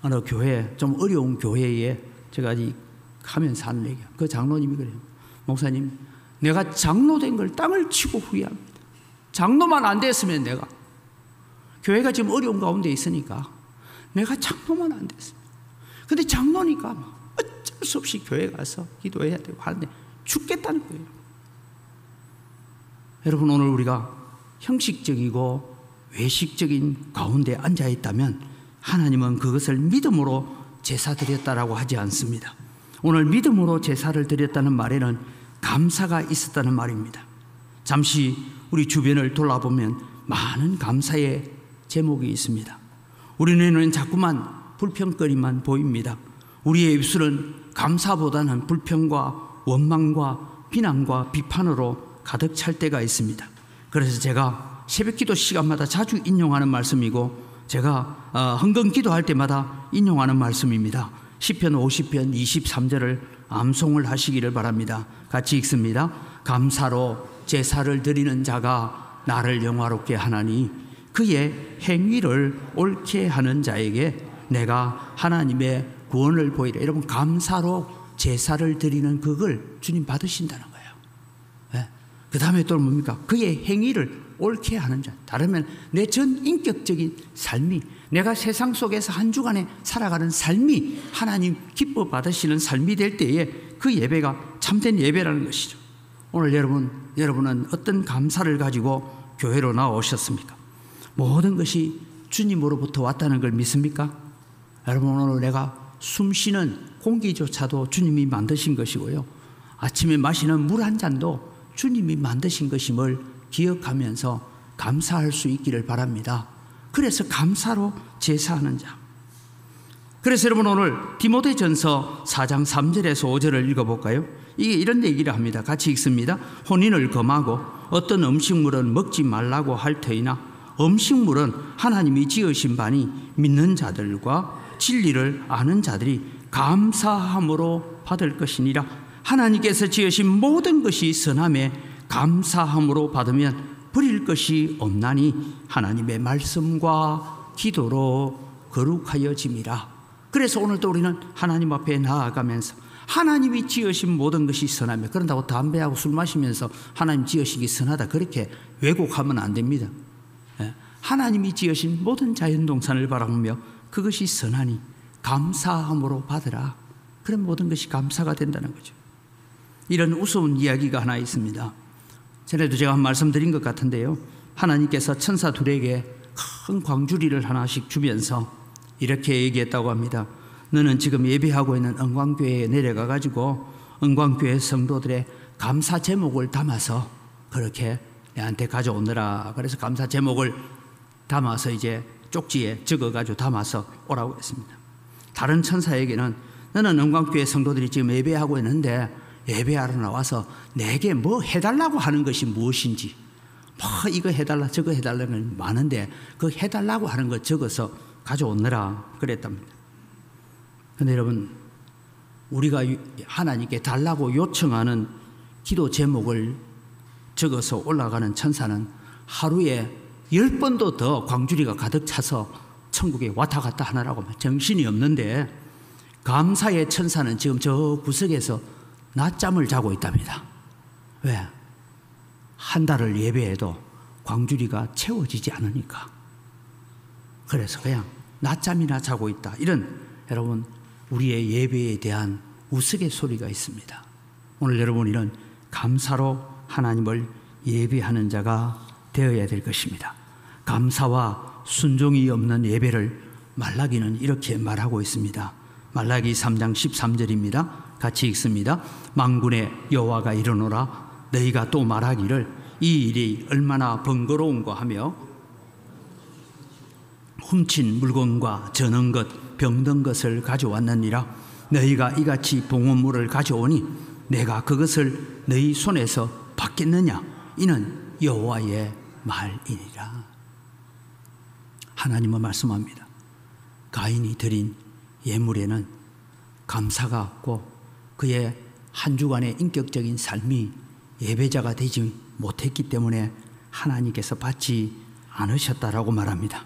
어느 교회, 좀 어려운 교회에 제가 하면서 하는 얘기야. 그 장로님이 그래요. 목사님, 내가 장로된 걸 땅을 치고 후회합니다. 장로만 안 됐으면 내가, 교회가 지금 어려운 가운데 있으니까 내가 장로만 안 됐으면. 근데 장로니까 어쩔 수 없이 교회 가서 기도해야 되고 하는데 죽겠다는 거예요. 여러분, 오늘 우리가 형식적이고 외식적인 가운데 앉아 있다면 하나님은 그것을 믿음으로 제사 드렸다라고 하지 않습니다. 오늘 믿음으로 제사를 드렸다는 말에는 감사가 있었다는 말입니다. 잠시 우리 주변을 돌아보면 많은 감사의 제목이 있습니다. 우리 눈에는 자꾸만 불평거리만 보입니다. 우리의 입술은 감사보다는 불평과 원망과 비난과 비판으로 가득 찰 때가 있습니다. 그래서 제가 새벽기도 시간마다 자주 인용하는 말씀이고 제가 헌금 기도할 때마다 인용하는 말씀입니다. 시편 50편 23절을 암송을 하시기를 바랍니다. 같이 읽습니다. 감사로 제사를 드리는 자가 나를 영화롭게 하나니 그의 행위를 옳게 하는 자에게 내가 하나님의 구원을 보이라. 여러분, 감사로 제사를 드리는 그걸 주님 받으신다는 거예요. 네. 그 다음에 또 뭡니까? 그의 행위를 옳게 하는 자. 다르면 내 전 인격적인 삶이, 내가 세상 속에서 한 주간에 살아가는 삶이 하나님 기뻐 받으시는 삶이 될 때에 그 예배가 참된 예배라는 것이죠. 오늘 여러분은 어떤 감사를 가지고 교회로 나오셨습니까? 모든 것이 주님으로부터 왔다는 걸 믿습니까? 여러분, 오늘 내가 숨 쉬는 공기조차도 주님이 만드신 것이고요. 아침에 마시는 물 한 잔도 주님이 만드신 것임을 기억하면서 감사할 수 있기를 바랍니다. 그래서 감사로 제사하는 자. 그래서 여러분, 오늘 디모데전서 4장 3절에서 5절을 읽어볼까요? 이게 이런 얘기를 합니다. 같이 읽습니다. 혼인을 금하고 어떤 음식물은 먹지 말라고 할 터이나 음식물은 하나님이 지으신 바니 믿는 자들과 진리를 아는 자들이 감사함으로 받을 것이니라. 하나님께서 지으신 모든 것이 선함에 감사함으로 받으면 버릴 것이 없나니 하나님의 말씀과 기도로 거룩하여짐이라. 그래서 오늘도 우리는 하나님 앞에 나아가면서 하나님이 지으신 모든 것이 선하며, 그런다고 담배하고 술 마시면서 하나님 지으시기 선하다 그렇게 왜곡하면 안 됩니다. 하나님이 지으신 모든 자연동산을 바라보며 그것이 선하니 감사함으로 받으라. 그런 모든 것이 감사가 된다는 거죠. 이런 우스운 이야기가 하나 있습니다. 전에도 제가 한 말씀드린 것 같은데요. 하나님께서 천사 둘에게 큰 광주리를 하나씩 주면서 이렇게 얘기했다고 합니다. 너는 지금 예배하고 있는 은광교회에 내려가 가지고 은광교회 성도들의 감사 제목을 담아서 그렇게 내한테 가져오느라. 그래서 감사 제목을 담아서 이제 쪽지에 적어가지고 담아서 오라고 했습니다. 다른 천사에게는 너는 은광교회 성도들이 지금 예배하고 있는데 예배하러 나와서 내게 뭐 해달라고 하는 것이 무엇인지, 뭐 이거 해달라 저거 해달라는 많은데 그 해달라고 하는 거 적어서 가져오느라 그랬답니다. 그런데 여러분, 우리가 하나님께 달라고 요청하는 기도 제목을 적어서 올라가는 천사는 하루에 10번도 더 광주리가 가득 차서 천국에 왔다 갔다 하느라고 정신이 없는데, 감사의 천사는 지금 저 구석에서 낮잠을 자고 있답니다. 왜? 한 달을 예배해도 광주리가 채워지지 않으니까. 그래서 그냥 낮잠이나 자고 있다. 이런, 여러분, 우리의 예배에 대한 우스갯소리가 있습니다. 오늘 여러분, 이런 감사로 하나님을 예배하는 자가 되어야 될 것입니다. 감사와 순종이 없는 예배를 말라기는 이렇게 말하고 있습니다. 말라기 3장 13절입니다. 같이 읽습니다. 만군의 여호와가 이르노라. 너희가 또 말하기를 이 일이 얼마나 번거로운가 하며 훔친 물건과 저는 것 병든 것을 가져왔느니라. 너희가 이같이 봉헌물을 가져오니 내가 그것을 너희 손에서 받겠느냐? 이는 여호와의 말이니라. 하나님은 말씀합니다. 가인이 드린 예물에는 감사가 없고 그의 한 주간의 인격적인 삶이 예배자가 되지 못했기 때문에 하나님께서 받지 않으셨다라고 말합니다.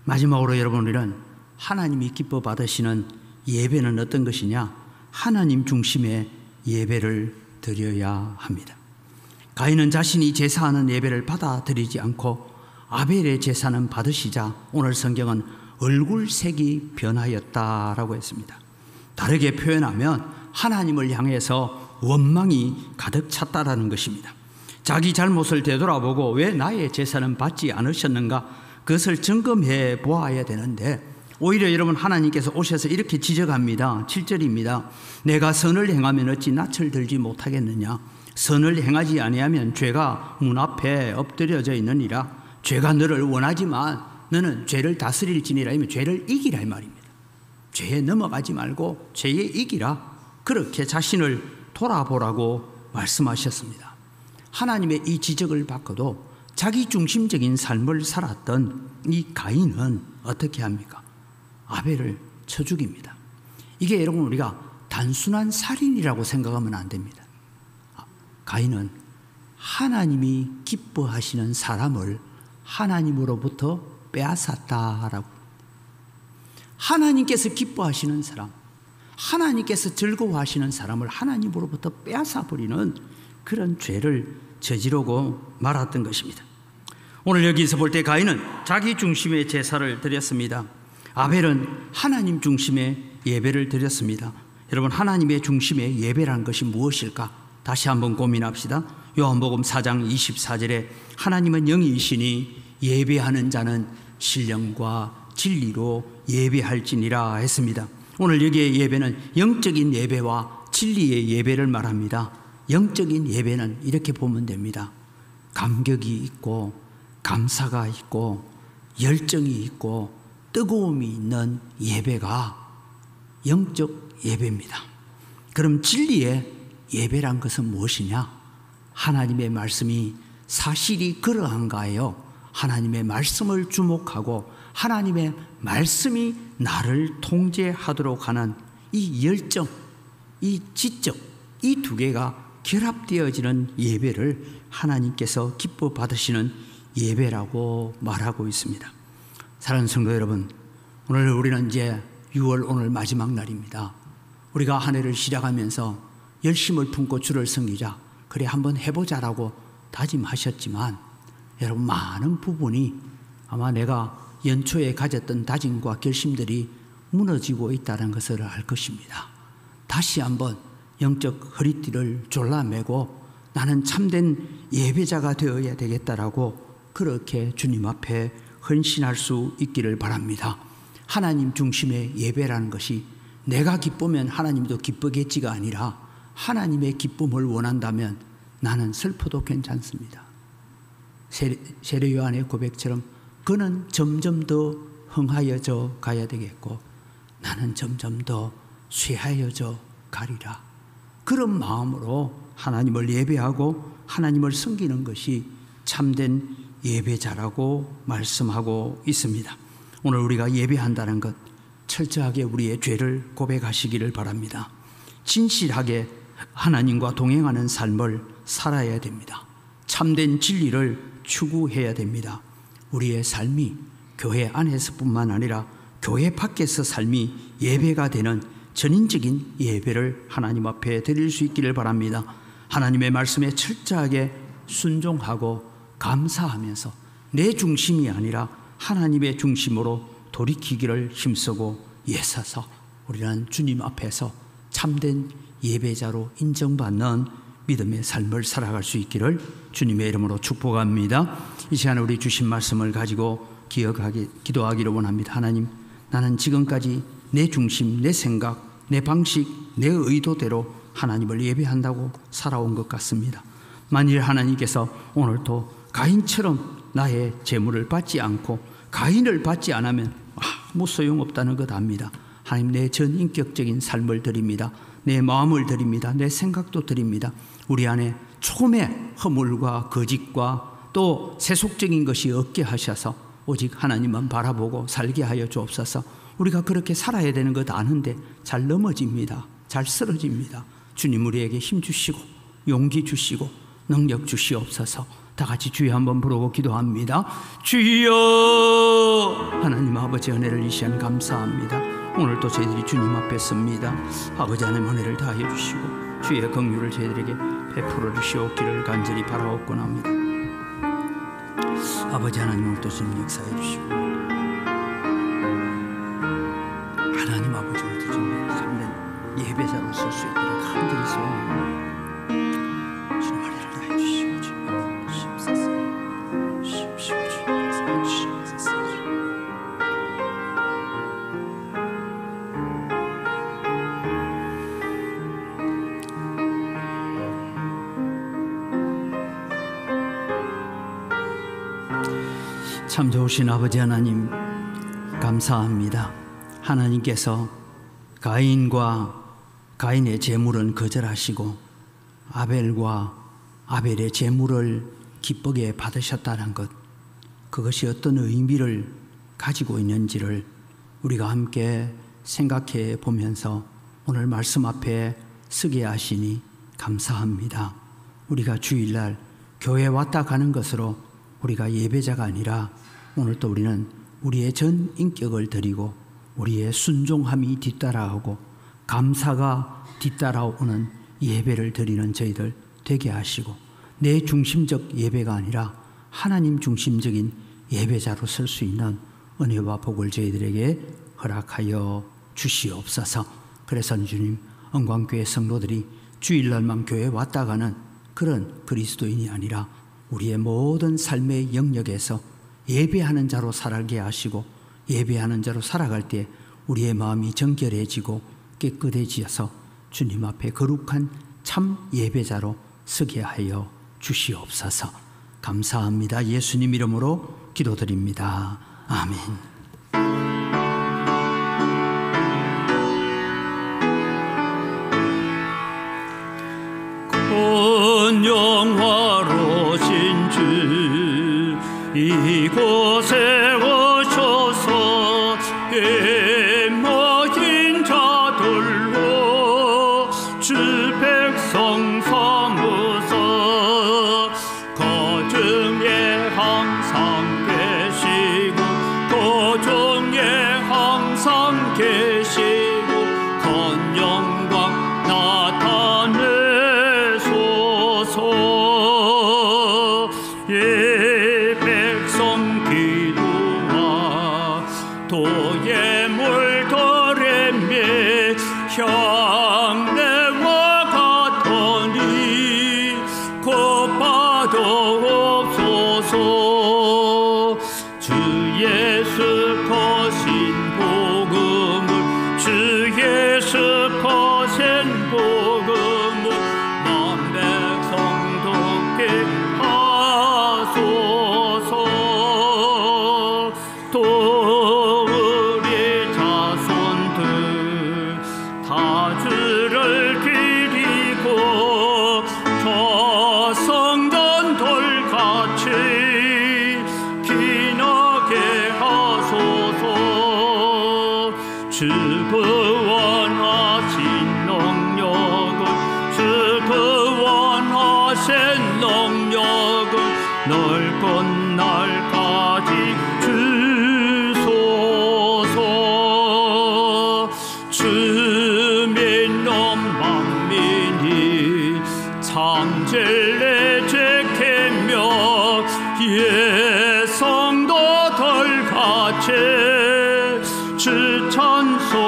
마지막으로 여러분, 우리는 하나님이 기뻐 받으시는 예배는 어떤 것이냐? 하나님 중심의 예배를 드려야 합니다. 가인은 자신이 제사하는 예배를 받아들이지 않고 아벨의 제사는 받으시자 오늘 성경은 얼굴색이 변하였다라고 했습니다. 다르게 표현하면 하나님을 향해서 원망이 가득 찼다라는 것입니다. 자기 잘못을 되돌아보고 왜 나의 제사는 받지 않으셨는가? 그것을 점검해 보아야 되는데 오히려 여러분, 하나님께서 오셔서 이렇게 지적합니다. 7절입니다. 내가 선을 행하면 어찌 낯을 들지 못하겠느냐? 선을 행하지 아니하면 죄가 문 앞에 엎드려져 있느니라. 죄가 너를 원하지만 너는 죄를 다스릴지니라. 하면 죄를 이기라 이 말입니다. 죄에 넘어가지 말고 죄에 이기라. 그렇게 자신을 돌아보라고 말씀하셨습니다. 하나님의 이 지적을 받고도 자기 중심적인 삶을 살았던 이 가인은 어떻게 합니까? 아벨을 쳐 죽입니다. 이게 여러분, 우리가 단순한 살인이라고 생각하면 안 됩니다. 가인은 하나님이 기뻐하시는 사람을 하나님으로부터 빼앗았다라고. 하나님께서 기뻐하시는 사람, 하나님께서 즐거워하시는 사람을 하나님으로부터 빼앗아버리는 그런 죄를 저지르고 말았던 것입니다. 오늘 여기서 볼 때 가인은 자기 중심의 제사를 드렸습니다. 아벨은 하나님 중심의 예배를 드렸습니다. 여러분, 하나님의 중심의 예배라는 것이 무엇일까? 다시 한번 고민합시다. 요한복음 4장 24절에 하나님은 영이시니 예배하는 자는 신령과 진리로 예배할지니라 했습니다. 오늘 여기의 예배는 영적인 예배와 진리의 예배를 말합니다. 영적인 예배는 이렇게 보면 됩니다. 감격이 있고 감사가 있고 열정이 있고 뜨거움이 있는 예배가 영적 예배입니다. 그럼 진리의 예배란 것은 무엇이냐? 하나님의 말씀이 사실이 그러한가요? 하나님의 말씀을 주목하고 하나님의 말씀이 나를 통제하도록 하는 이 열정, 이 지적, 이 두 개가 결합되어지는 예배를 하나님께서 기뻐 받으시는 예배라고 말하고 있습니다. 사랑하는 성도 여러분, 오늘 우리는 이제 6월 오늘 마지막 날입니다. 우리가 한 해를 시작하면서 열심을 품고 주를 섬기자, 그래 한번 해보자라고 다짐하셨지만 여러분, 많은 부분이 아마 내가 연초에 가졌던 다짐과 결심들이 무너지고 있다는 것을 알 것입니다. 다시 한번 영적 허리띠를 졸라매고 나는 참된 예배자가 되어야 되겠다라고 그렇게 주님 앞에 헌신할 수 있기를 바랍니다. 하나님 중심의 예배라는 것이 내가 기쁘면 하나님도 기쁘겠지가 아니라 하나님의 기쁨을 원한다면 나는 슬퍼도 괜찮습니다. 세례 요한의 고백처럼 그는 점점 더 흥하여져 가야 되겠고 나는 점점 더 쇠하여져 가리라. 그런 마음으로 하나님을 예배하고 하나님을 섬기는 것이 참된 예배자라고 말씀하고 있습니다. 오늘 우리가 예배한다는 것, 철저하게 우리의 죄를 고백하시기를 바랍니다. 진실하게 하나님과 동행하는 삶을 살아야 됩니다. 참된 진리를 추구해야 됩니다. 우리의 삶이 교회 안에서뿐만 아니라 교회 밖에서 삶이 예배가 되는 전인적인 예배를 하나님 앞에 드릴 수 있기를 바랍니다. 하나님의 말씀에 철저하게 순종하고 감사하면서 내 중심이 아니라 하나님의 중심으로 돌이키기를 힘쓰고 애써서 우리는 주님 앞에서 참된 예배자로 인정받는 믿음의 삶을 살아갈 수 있기를 주님의 이름으로 축복합니다. 이 시간에 우리 주신 말씀을 가지고 기도하기를 원합니다. 하나님, 나는 지금까지 내 중심, 내 생각, 내 방식, 내 의도대로 하나님을 예배한다고 살아온 것 같습니다. 만일 하나님께서 오늘도 가인처럼 나의 재물을 받지 않고 가인을 받지 않으면 아무 소용없다는 것 압니다. 하나님, 내 전인격적인 삶을 드립니다. 내 마음을 드립니다. 내 생각도 드립니다. 우리 안에 조금의 허물과 거짓과 또 세속적인 것이 없게 하셔서 오직 하나님만 바라보고 살게 하여 주옵소서. 우리가 그렇게 살아야 되는 것 아는데 잘 넘어집니다. 잘 쓰러집니다. 주님, 우리에게 힘 주시고 용기 주시고 능력 주시옵소서. 다 같이 주여 한번 부르고 기도합니다. 주여! 하나님 아버지, 은혜를 이 시간 감사합니다. 오늘도 저희들이 주님 앞에 섭니다. 아버지 하나님, 은혜를 다해 주시고 주의 긍휼을 저희들에게 베풀어 주시옵기를 간절히 바라옵곤합니다. 아버지 하나님, 오늘도 주님 역사해 주시고 하나님 아버지, 오늘도 주님 참된 예배자로 설 수 있기를 간절히 소원합니다. 주님, 은혜를 다해 주시고 주님 주시옵소서. 참 좋으신 아버지 하나님, 감사합니다. 하나님께서 가인과 가인의 제물은 거절하시고 아벨과 아벨의 제물을 기쁘게 받으셨다는 것, 그것이 어떤 의미를 가지고 있는지를 우리가 함께 생각해 보면서 오늘 말씀 앞에 서게 하시니 감사합니다. 우리가 주일날 교회 왔다 가는 것으로 우리가 예배자가 아니라 오늘 또 우리는 우리의 전 인격을 드리고 우리의 순종함이 뒤따라오고 감사가 뒤따라오는 예배를 드리는 저희들 되게 하시고, 내 중심적 예배가 아니라 하나님 중심적인 예배자로 설 수 있는 은혜와 복을 저희들에게 허락하여 주시옵소서. 그래서 주님, 은광교회 성도들이 주일날만 교회에 왔다 가는 그런 그리스도인이 아니라 우리의 모든 삶의 영역에서 예배하는 자로 살게 하시고, 예배하는 자로 살아갈 때 우리의 마음이 정결해지고 깨끗해지어서 주님 앞에 거룩한 참 예배자로 서게 하여 주시옵소서. 감사합니다. 예수님 이름으로 기도드립니다. 아멘. 영화로신 주 이곳에 오셔서 모인 자들로 주 백성 삼으사 가정에 항상 계시고 도중에 항상 계시고 큰 영광 나타내소서. 예 백성 기도와 도의 물더래매 향내와 같으니 곧받아옵소서. 주 예수 거신 복음을 주 예수 거신 복음을 만 백성 듣게 하소서. 또 우리 자손들 다 주를 기리고 저 성전들같이 기나게 하소서. 주 구원하신 능력을 주 구원하신 능력을 넓은 날까지 주소서. 주 믿는 만민이 창질내 지키며 예성도들 같이 주 찬송하다가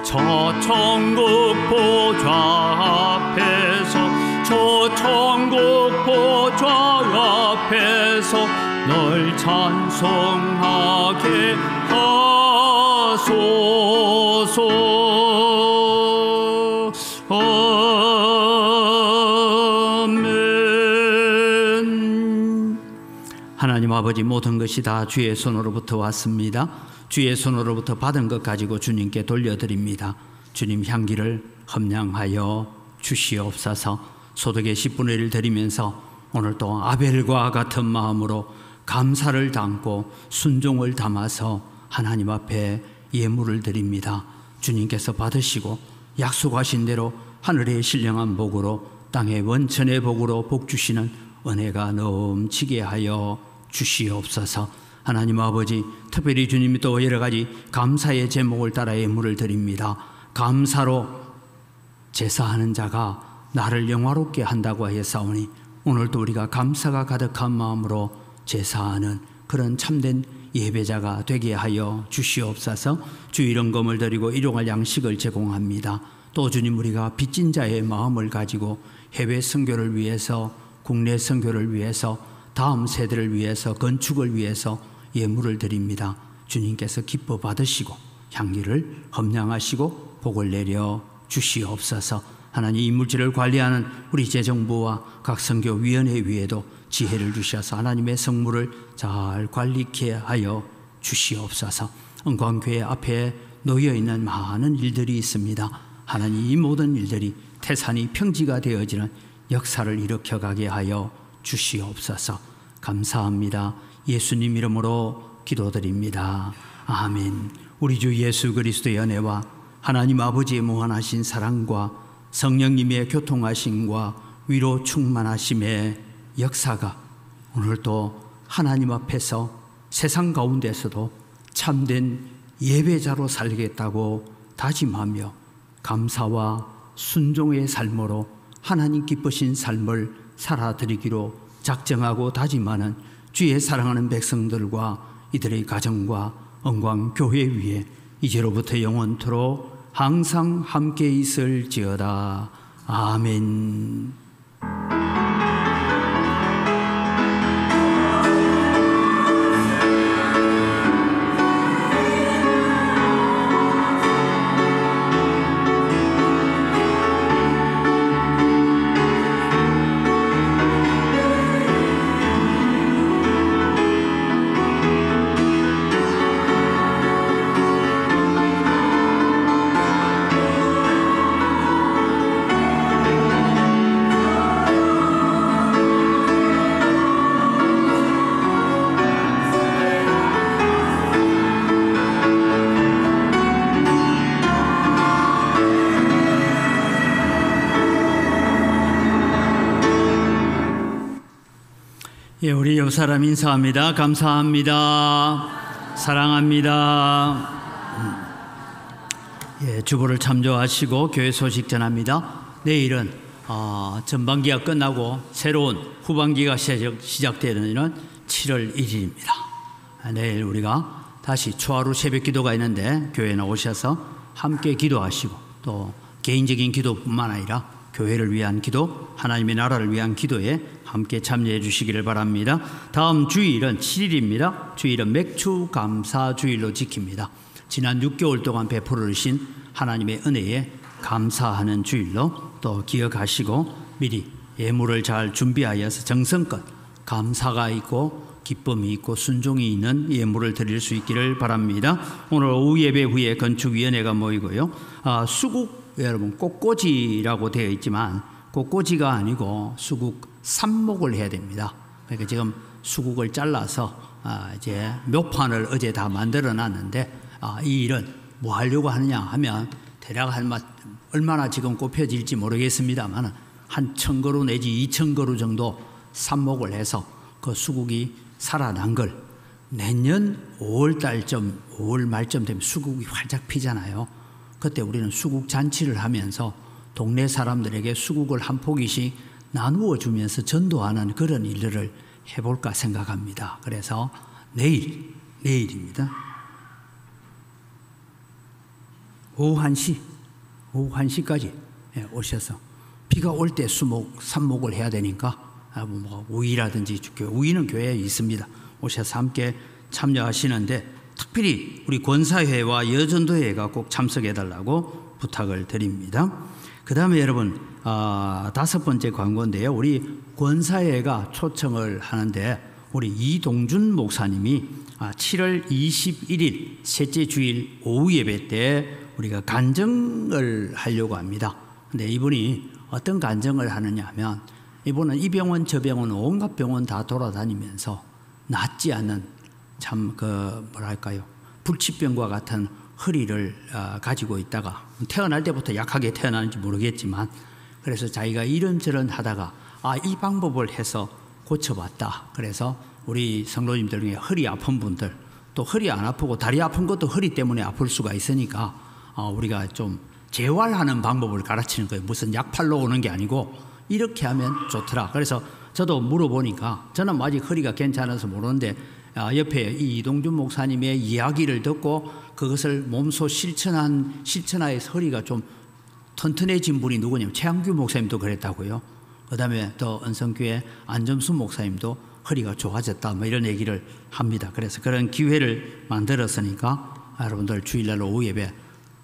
저 천국 보좌 앞에서 저 천국 보좌 앞에서 널 찬송하게 하소서. 하나님 아버지, 모든 것이 다 주의 손으로부터 왔습니다. 주의 손으로부터 받은 것 가지고 주님께 돌려드립니다. 주님, 향기를 험량하여 주시옵소서. 소득의 10분의 1을 드리면서 오늘 또 아벨과 같은 마음으로 감사를 담고 순종을 담아서 하나님 앞에 예물을 드립니다. 주님께서 받으시고 약속하신 대로 하늘의 신령한 복으로 땅의 원천의 복으로 복 주시는 은혜가 넘치게 하여 주시옵소서. 하나님 아버지, 특별히 주님이 또 여러 가지 감사의 제목을 따라 예물을 드립니다. 감사로 제사하는 자가 나를 영화롭게 한다고 하였사오니 오늘도 우리가 감사가 가득한 마음으로 제사하는 그런 참된 예배자가 되게 하여 주시옵소서. 주일 헌금을 드리고 일용할 양식을 제공합니다. 또 주님, 우리가 빚진 자의 마음을 가지고 해외 선교를 위해서, 국내 선교를 위해서, 다음 세대를 위해서, 건축을 위해서 예물을 드립니다. 주님께서 기뻐 받으시고 향기를 험량하시고 복을 내려 주시옵소서. 하나님, 이 물질을 관리하는 우리 재정부와 각 선교위원회 위에도 지혜를 주셔서 하나님의 성물을 잘 관리케 하여 주시옵소서. 은광교회 앞에 놓여있는 많은 일들이 있습니다. 하나님, 이 모든 일들이 태산이 평지가 되어지는 역사를 일으켜가게 하여 주시옵소서. 감사합니다. 예수님 이름으로 기도드립니다. 아멘. 우리 주 예수 그리스도의 은혜와 하나님 아버지의 무한하신 사랑과 성령님의 교통하심과 위로 충만하심의 역사가 오늘도 하나님 앞에서 세상 가운데서도 참된 예배자로 살겠다고 다짐하며 감사와 순종의 삶으로 하나님 기쁘신 삶을 살아드리기로 작정하고 다짐하는 주의 사랑하는 백성들과 이들의 가정과 은광교회 위에 이제로부터 영원토록 항상 함께 있을지어다. 아멘. 예, 우리 옆 사람 인사합니다. 감사합니다. 사랑합니다. 예, 주보를 참조하시고 교회 소식 전합니다. 내일은 전반기가 끝나고 새로운 후반기가 시작되는 7월 1일입니다. 내일 우리가 다시 초하루 새벽 기도가 있는데 교회에 오셔서 함께 기도하시고 또 개인적인 기도뿐만 아니라 교회를 위한 기도, 하나님의 나라를 위한 기도에 함께 참여해 주시기를 바랍니다. 다음 주일은 7일입니다. 주일은 맥주 감사 주일로 지킵니다. 지난 6개월 동안 베풀어 주신 하나님의 은혜에 감사하는 주일로 또 기억하시고 미리 예물을 잘 준비하여서 정성껏 감사가 있고 기쁨이 있고 순종이 있는 예물을 드릴 수 있기를 바랍니다. 오늘 오후 예배 후에 건축위원회가 모이고요. 수국, 여러분 꽃꽂이라고 되어 있지만 꽃꽂이가 아니고 수국 삽목을 해야 됩니다. 그러니까 지금 수국을 잘라서 이제 묘판을 어제 다 만들어 놨는데 이 일은 뭐 하려고 하느냐 하면 대략 얼마나 지금 꽃펴질지 모르겠습니다만 한 1,000그루 내지 2,000그루 정도 삽목을 해서 그 수국이 살아난 걸 내년 5월 말쯤 되면 수국이 활짝 피잖아요. 그때 우리는 수국 잔치를 하면서 동네 사람들에게 수국을 한 포기씩 나누어 주면서 전도하는 그런 일들을 해볼까 생각합니다. 그래서 내일입니다. 오후 1시까지 오셔서 비가 올 때 삽목을 해야 되니까 뭐 우이라든지 우이는 교회에 있습니다. 오셔서 함께 참여하시는데 특별히 우리 권사회와 여전도회가 꼭 참석해달라고 부탁을 드립니다. 그 다음에 여러분 5번째 광고인데요. 우리 권사회가 초청을 하는데 우리 이동준 목사님이 7월 21일 셋째 주일 오후 예배 때 우리가 간증을 하려고 합니다. 근데 이분이 어떤 간증을 하느냐 하면, 이분은 이 병원 저 병원 온갖 병원 다 돌아다니면서 낫지 않는 참 뭐랄까요, 불치병과 같은 허리를 가지고 있다가 태어날 때부터 약하게 태어나는지 모르겠지만, 그래서 자기가 이런저런 하다가 이 방법을 해서 고쳐봤다. 그래서 우리 성도님들 중에 허리 아픈 분들, 또 허리 안 아프고 다리 아픈 것도 허리 때문에 아플 수가 있으니까 우리가 좀 재활하는 방법을 가르치는 거예요. 무슨 약 팔러 오는 게 아니고 이렇게 하면 좋더라. 그래서 저도 물어보니까, 저는 아직 허리가 괜찮아서 모르는데 옆에 이 이동준 목사님의 이야기를 듣고 그것을 몸소 실천하여서 허리가 좀 튼튼해진 분이 누구냐면 최양규 목사님도 그랬다고요. 그 다음에 또 은성교회 안점수 목사님도 허리가 좋아졌다, 뭐 이런 얘기를 합니다. 그래서 그런 기회를 만들었으니까 여러분들 주일날 오후 예배,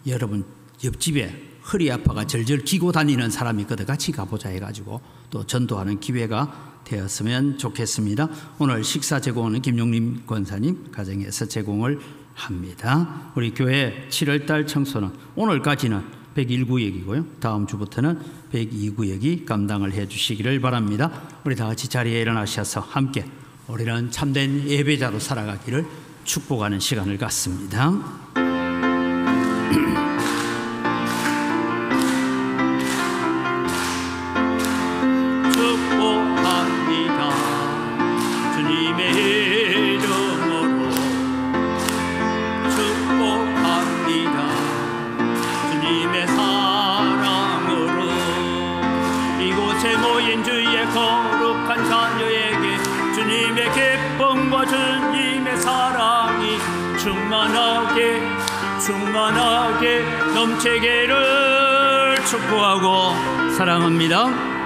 여러분 옆집에 허리 아파가 절절 기고 다니는 사람이 있거든, 같이 가보자 해가지고 또 전도하는 기회가 되었으면 좋겠습니다. 오늘 식사 제공은 김용림 권사님 가정에서 제공을 합니다. 우리 교회 7월달 청소는 오늘까지는 101구역이고요. 다음 주부터는 102구역이 감당을 해 주시기를 바랍니다. 우리 다 같이 자리에 일어나셔서 함께 우리는 참된 예배자로 살아가기를 축복하는 시간을 갖습니다. 축복합니다. 주님의 이름으로 축복합니다. 주님의 사랑으로 이곳에 모인 주의 거룩한 자녀에게 주님의 기쁨과 주님의 사랑이 충만하게 넘치기를 축복하고 사랑합니다.